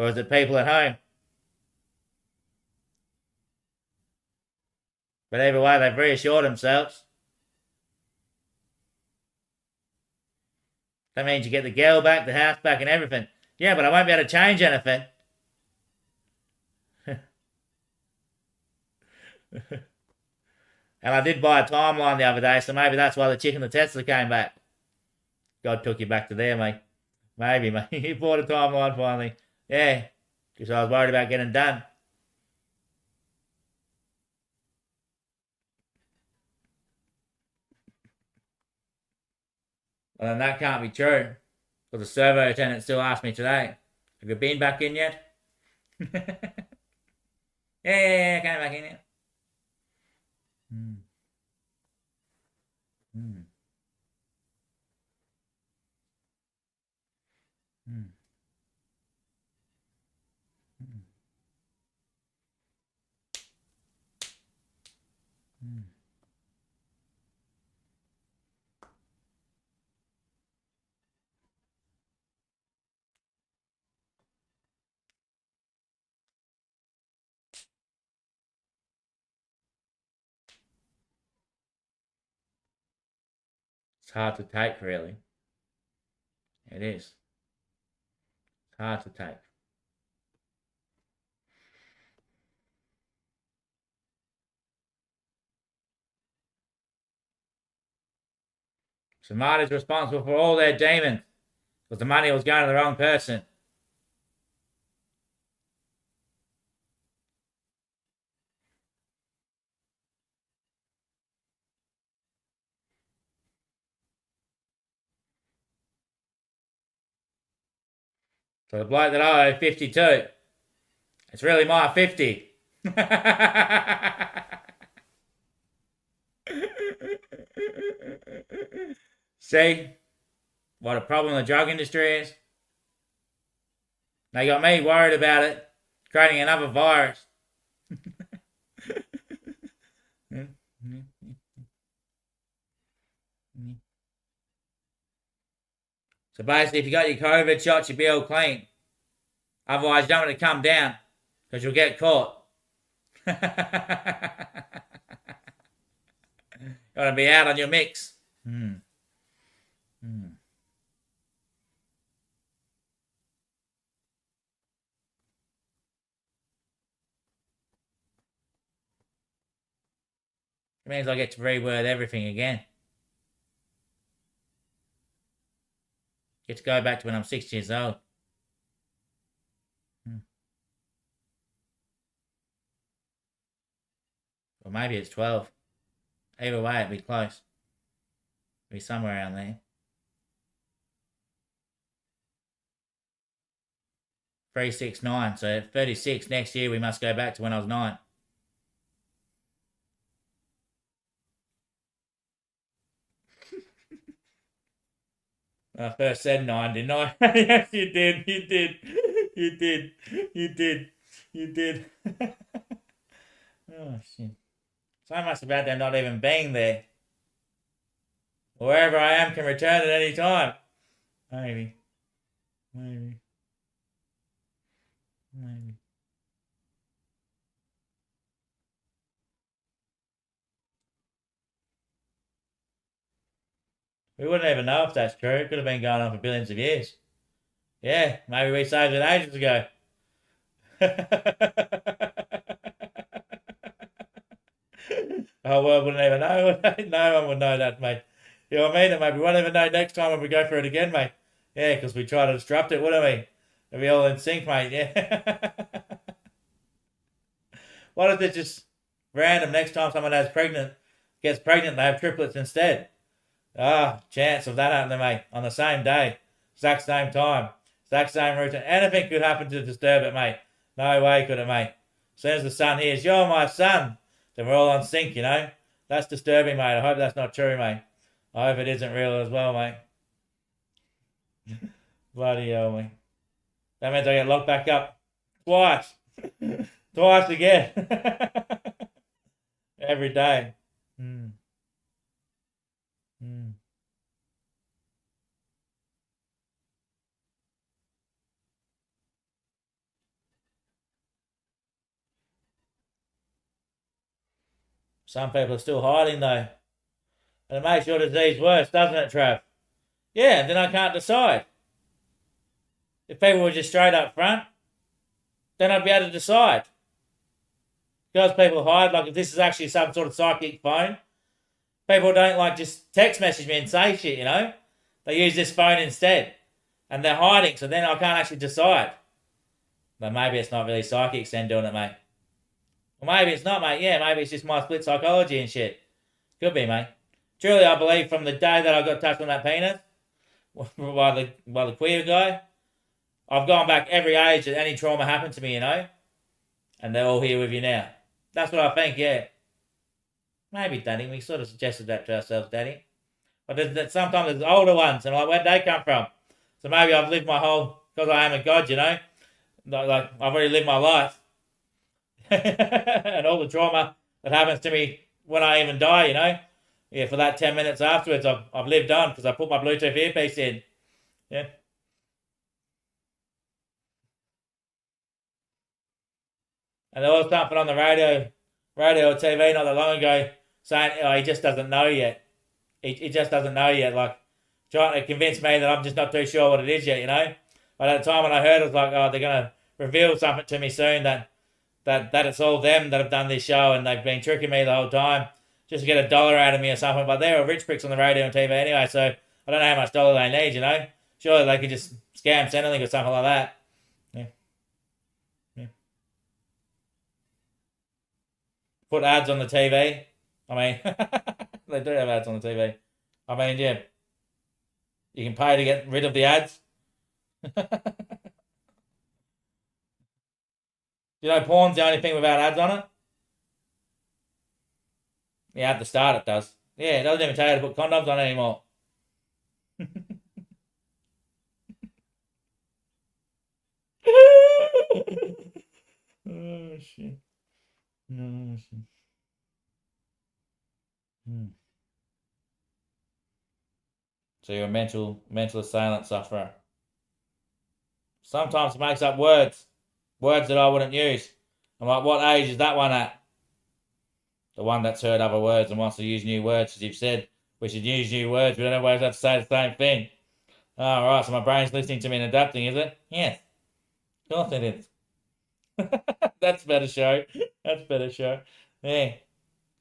is it people at home? But either way, they've reassured themselves. That means you get the girl back, the house back, and everything. Yeah, but I won't be able to change anything. And I did buy a timeline the other day, so maybe that's why the chick and the Tesla came back. God took you back to there, mate. Maybe, mate. You bought a timeline finally. Yeah, because I was worried about getting done. Well, then that can't be true. Because the servo attendant still asked me today, have you been back in yet? Yeah, came back in yet. Hmm. Hmm. Hmm. Hmm. It's hard to take, really. It is. It's hard to take. Somebody's responsible for all their demons. Because the money was going to the wrong person. So the bloke that I owe 52, it's really my 50. See what a problem the drug industry is? They got me worried about it, creating another virus. So basically, if you got your COVID shots, you'll be all clean. Otherwise, you don't want to come down because you'll get caught. You want to be out on your mix. It means I get to reword everything again. Get to go back to when I'm 6 years old. Or maybe it's 12. Either way, it'd be close. It'd be somewhere around there. 369. So at 36 next year, we must go back to when I was 9. I first said 9, didn't I? Yes, you did. You did. You did. You did. You did. Oh, shit. So much about them not even being there. Wherever I am can return at any time. Maybe. Maybe. Maybe. We wouldn't even know if that's true. It could have been going on for billions of years. Yeah, maybe we saved it ages ago. Our world wouldn't even know. No one would know that, mate. You know what I mean? And maybe we won't even know next time when we go for it again, mate. Yeah, because we try to disrupt it, wouldn't we? It'd be all in sync, mate. Yeah. What if it's just random? Next time someone gets pregnant, they have triplets instead. Ah, chance of that happening, mate, on the same day, exact same time, exact same routine. Anything could happen to disturb it, mate. No way could it, mate. As soon as the son hears, "You're my son," then we're all on sync, you know? That's disturbing, mate. I hope that's not true, mate. I hope it isn't real as well, mate. Bloody hell, mate. That means I get locked back up twice. Twice again. Every day. Mm. Mm. Some people are still hiding, though. And it makes your disease worse, doesn't it, Trav? Yeah, then I can't decide. If people were just straight up front, then I'd be able to decide. Because people hide, like if this is actually some sort of psychic phone, people don't like just text message me and say shit, you know? They use this phone instead. And they're hiding, so then I can't actually decide. But maybe it's not really psychics then doing it, mate. Well, maybe it's not, mate. Yeah, maybe it's just my split psychology and shit. Could be, mate. Truly, I believe from the day that I got touched on that penis by the queer guy, I've gone back every age that any trauma happened to me, you know? And they're all here with you now. That's what I think, yeah. Maybe, Danny. We sort of suggested that to ourselves, Danny. But sometimes there's older ones, and like, where'd they come from? So maybe I've lived my whole, because I am a god, you know? Like I've already lived my life. And all the trauma that happens to me when I even die, you know? Yeah, for that 10 minutes afterwards, I've lived on because I put my Bluetooth earpiece in. Yeah. And there was something on the radio or TV not that long ago saying, oh, he just doesn't know yet. He just doesn't know yet. Like, trying to convince me that I'm just not too sure what it is yet, you know? But at the time when I heard it, was like, oh, they're going to reveal something to me soon that it's all them that have done this show and they've been tricking me the whole time just to get $1 out of me or something. But they're rich pricks on the radio and TV anyway, so I don't know how much dollar they need, you know? Surely they could just scam Centrelink or something like that. Yeah. Yeah. Put ads on the TV. I mean, they do have ads on the TV. I mean, yeah. You can pay to get rid of the ads. You know, porn's the only thing without ads on it. Yeah, at the start it does. Yeah, it doesn't even tell you to put condoms on anymore. Oh shit. Oh shit. Hmm. So you're a mental assailant sufferer. Sometimes it makes up words that I wouldn't use. I'm like, what age is that one at? The one that's heard other words and wants to use new words, as you've said. We should use new words. We don't always have to say the same thing. Oh, right, so my brain's listening to me and adapting, is it? Yes. Of course it is. That's better show. That's better show. Yeah.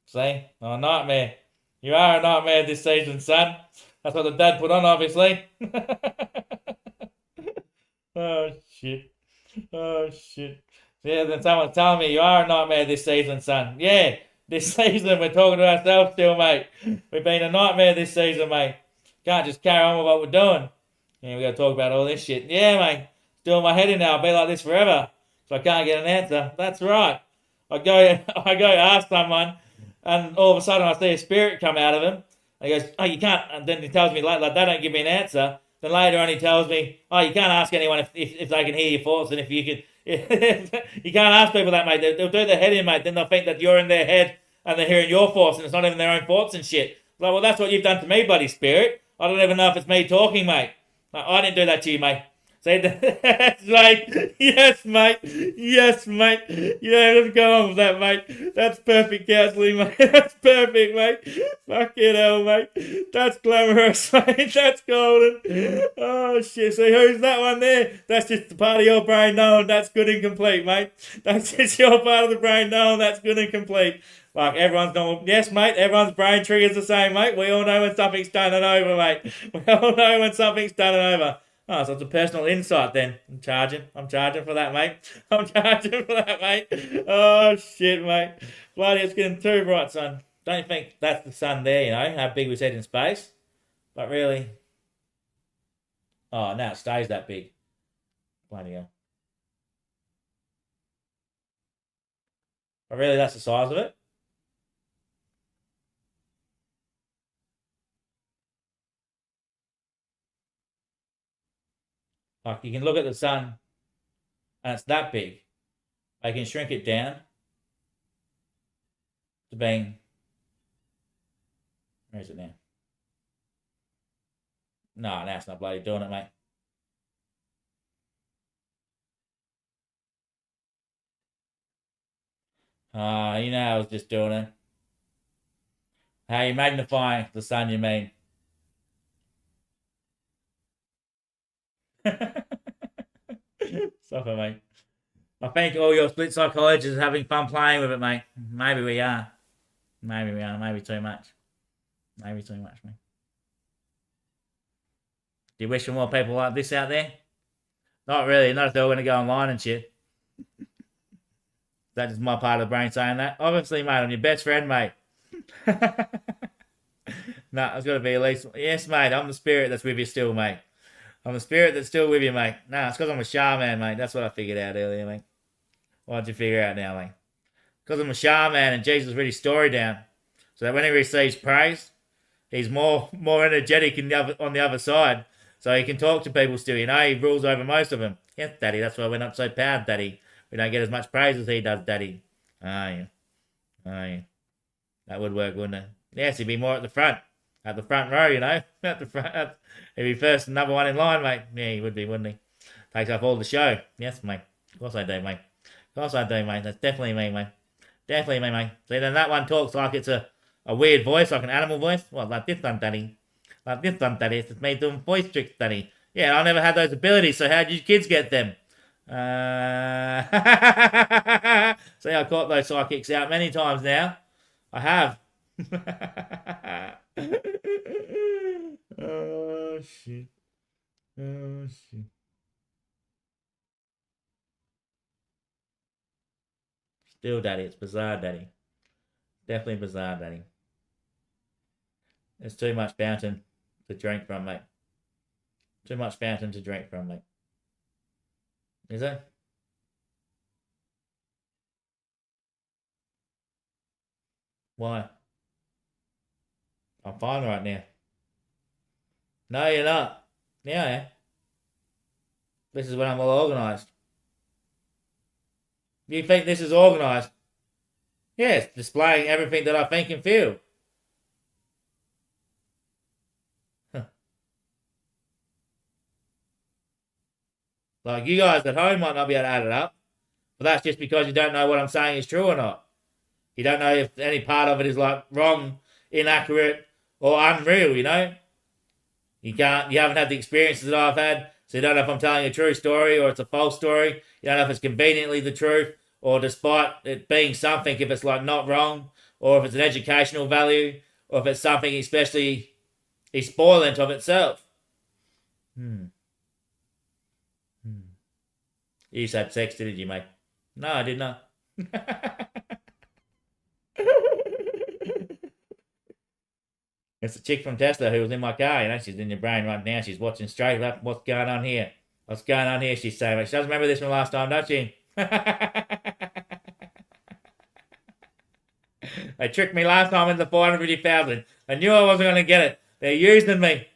See? Oh, nightmare. You are a nightmare this season, son. That's what the dad put on, obviously. Oh, shit. Oh, shit. Yeah, then someone's telling me you are a nightmare this season, son. Yeah, this season we're talking to ourselves still, mate. We've been a nightmare this season, mate. Can't just carry on with what we're doing. Yeah, we got to talk about all this shit. Yeah, mate. It's doing my head in now. I'll be like this forever. So I can't get an answer. That's right. I go ask someone, and all of a sudden I see a spirit come out of him. And he goes, "Oh, you can't." And then he tells me like they don't give me an answer. Then later on he tells me, "Oh, you can't ask anyone if they can hear your thoughts, and if you can." You can't ask people that, mate. They'll do their head in, mate. Then they'll think that you're in their head and they're hearing your thoughts, and it's not even their own thoughts and shit. Like, well, that's what you've done to me, bloody spirit. I don't even know if it's me talking, mate. Like, I didn't do that to you, mate. See, that's right. Yes, mate. Yes, mate. Yeah, let's go on with that, mate. That's perfect counselling, mate. That's perfect, mate. Fucking hell, mate. That's glamorous, mate. That's golden. Oh, shit. See, who's that one there? That's just the part of your brain knowing that's good and complete, mate. That's just your part of the brain knowing that's good and complete. Like, everyone's going, yes, mate, everyone's brain triggers the same, mate. We all know when something's done and over, mate. We all know when something's done and over. Oh, so it's a personal insight then. I'm charging for that, mate. I'm charging for that, mate. Oh, shit, mate. Bloody, it's getting too bright, son. Don't you think that's the sun there, you know, how big we said in space? But really, oh, now it stays that big. Bloody hell. But really, that's the size of it. Like, you can look at the sun, and it's that big. I can shrink it down to being, where is it now? No, now it's not bloody doing it, mate. You know I was just doing it. How you magnifying the sun, you mean? Stop it, mate. I think all your split psychologists are having fun playing with it, mate. Maybe we are. Maybe we are. Maybe too much. Maybe too much, mate. Do you wish for more people like this out there? Not really. Not if they're all going to go online and shit. That's just my part of the brain saying that. Obviously, mate, I'm your best friend, mate. No, it's got to be at least. Yes, mate, I'm the spirit that's with you still, mate. I'm the spirit that's still with you, mate. No, it's because I'm a shaman, mate. That's what I figured out earlier, mate. What'd you figure out now, mate? Because I'm a shaman and Jesus wrote his story down. So that when he receives praise, he's more energetic on the other side. So he can talk to people still, you know. He rules over most of them. Yes, Daddy, that's why we're not so proud, Daddy. We don't get as much praise as he does, Daddy. Oh, yeah. Oh, yeah. That would work, wouldn't it? Yes, he'd be more at the front. At the front row, you know. At the front. He'd be first, number one in line, mate. Yeah, he would be, wouldn't he? Takes up all the show. Yes, mate. Of course I do, mate. Of course I do, mate. That's definitely me, mate. Definitely me, mate. See, then that one talks like it's a weird voice, like an animal voice. What, like this one, Daddy? Like this one, Daddy. It's just me doing voice tricks, Daddy. Yeah, I never had those abilities, so how'd you kids get them? See, I caught those psychics out many times now. I have. Oh, shit. Oh, shit. Still, Daddy. It's bizarre, Daddy. Definitely bizarre, Daddy. There's too much fountain to drink from, mate. Too much fountain to drink from, mate. Is it? Why? I'm fine right now. No, you're not. Yeah, I am. This is when I'm all organised. You think this is organised? Yes, displaying everything that I think and feel. Huh. Like, you guys at home might not be able to add it up, but that's just because you don't know what I'm saying is true or not. You don't know if any part of it is like wrong, inaccurate, or unreal, you know? You haven't had the experiences that I've had, so you don't know if I'm telling a true story or it's a false story. You don't know if it's conveniently the truth or despite it being something, if it's like not wrong or if it's an educational value, or if it's something especially spoilant of itself. You just had sex, didn't you, mate? No, I did not. It's the chick from Tesla who was in my car, you know, she's in your brain right now. She's watching straight up. What's going on here? What's going on here? She's saying, she doesn't remember this from last time, don't she? They tricked me last time into 450,000. I knew I wasn't going to get it. They're using me.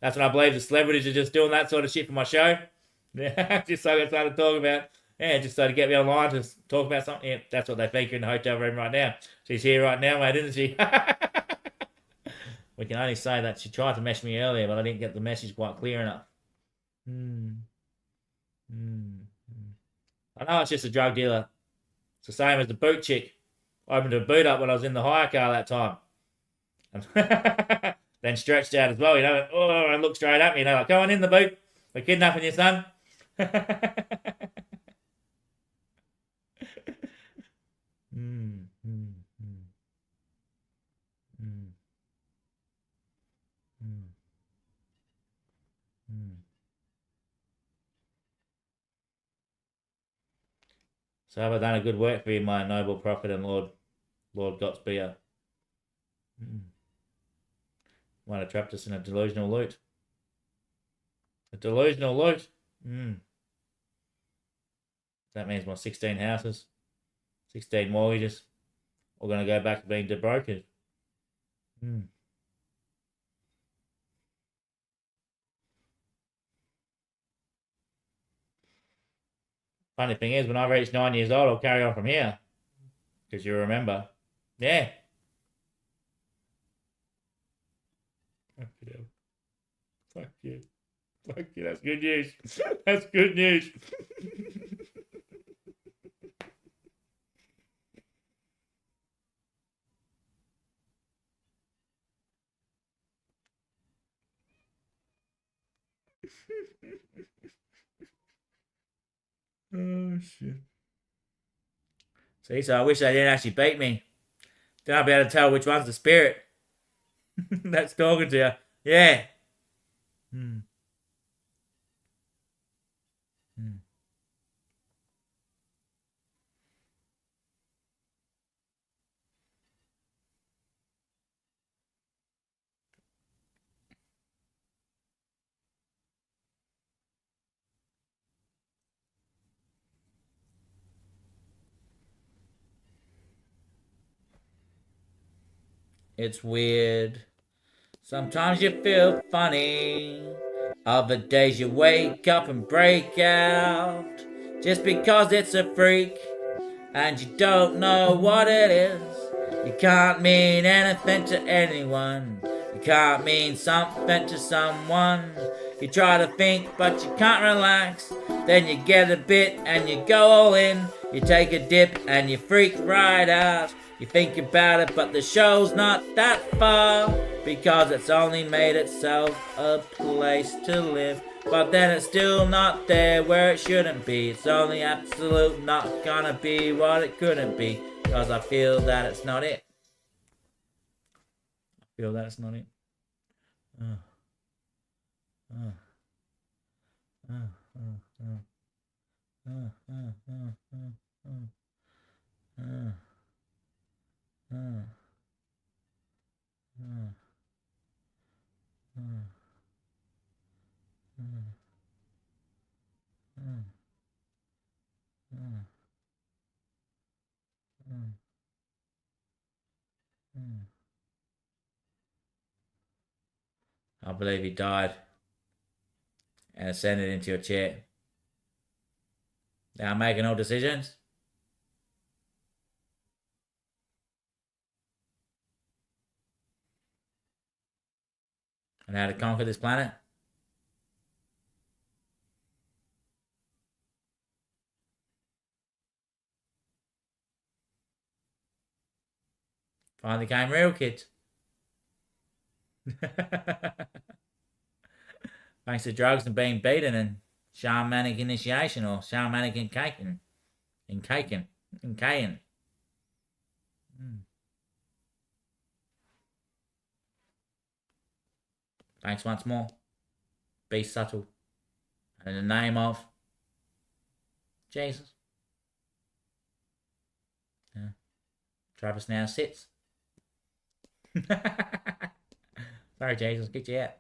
That's when I believe the celebrities are just doing that sort of shit for my show. Yeah, just so I can start to talk about. Yeah, just so to get me online to talk about something. Yeah, that's what they feature in the hotel room right now. She's here right now, mate, isn't she? We can only say that she tried to mess me earlier, but I didn't get the message quite clear enough. I know it's just a drug dealer. It's the same as the boot chick. I opened a boot up when I was in the hire car that time. Then stretched out as well, you know, and looked straight at me, you know, like, go on in the boot. We're kidnapping your son. So have I done a good work for you, my noble prophet and Lord Gottsbeer? Might have trapped us in a delusional loot. A delusional loot? That means my 16 houses, 16 mortgages, are going to go back to being debrokered. Funny thing is, when I reach 9 years old, I'll carry on from here. Because you remember. Yeah. Fuck you. Fuck you. Fuck you. That's good news. That's good news. Oh, shit. See, so I wish they didn't actually beat me. Then I'll be able to tell which one's the spirit that's talking to you. Yeah. It's weird. Sometimes you feel funny. Other days you wake up and break out. Just because it's a freak and you don't know what it is. You can't mean anything to anyone. You can't mean something to someone. You try to think but you can't relax. Then you get a bit and you go all in. You take a dip and you freak right out. You think about it, but the show's not that far, because it's only made itself a place to live. But then it's still not there where it shouldn't be. It's only absolute not gonna be what it couldn't be, because I feel that it's not it. I feel that it's not it. I believe he died and ascended into your chair. Now I'm making all decisions. And how to conquer this planet. Finally came real, kids. Thanks to drugs and being beaten and shamanic initiation or shamanic incaking. Thanks once more. Be subtle. And in the name of Jesus. Yeah. Travis now sits. Sorry, Jesus, get you out.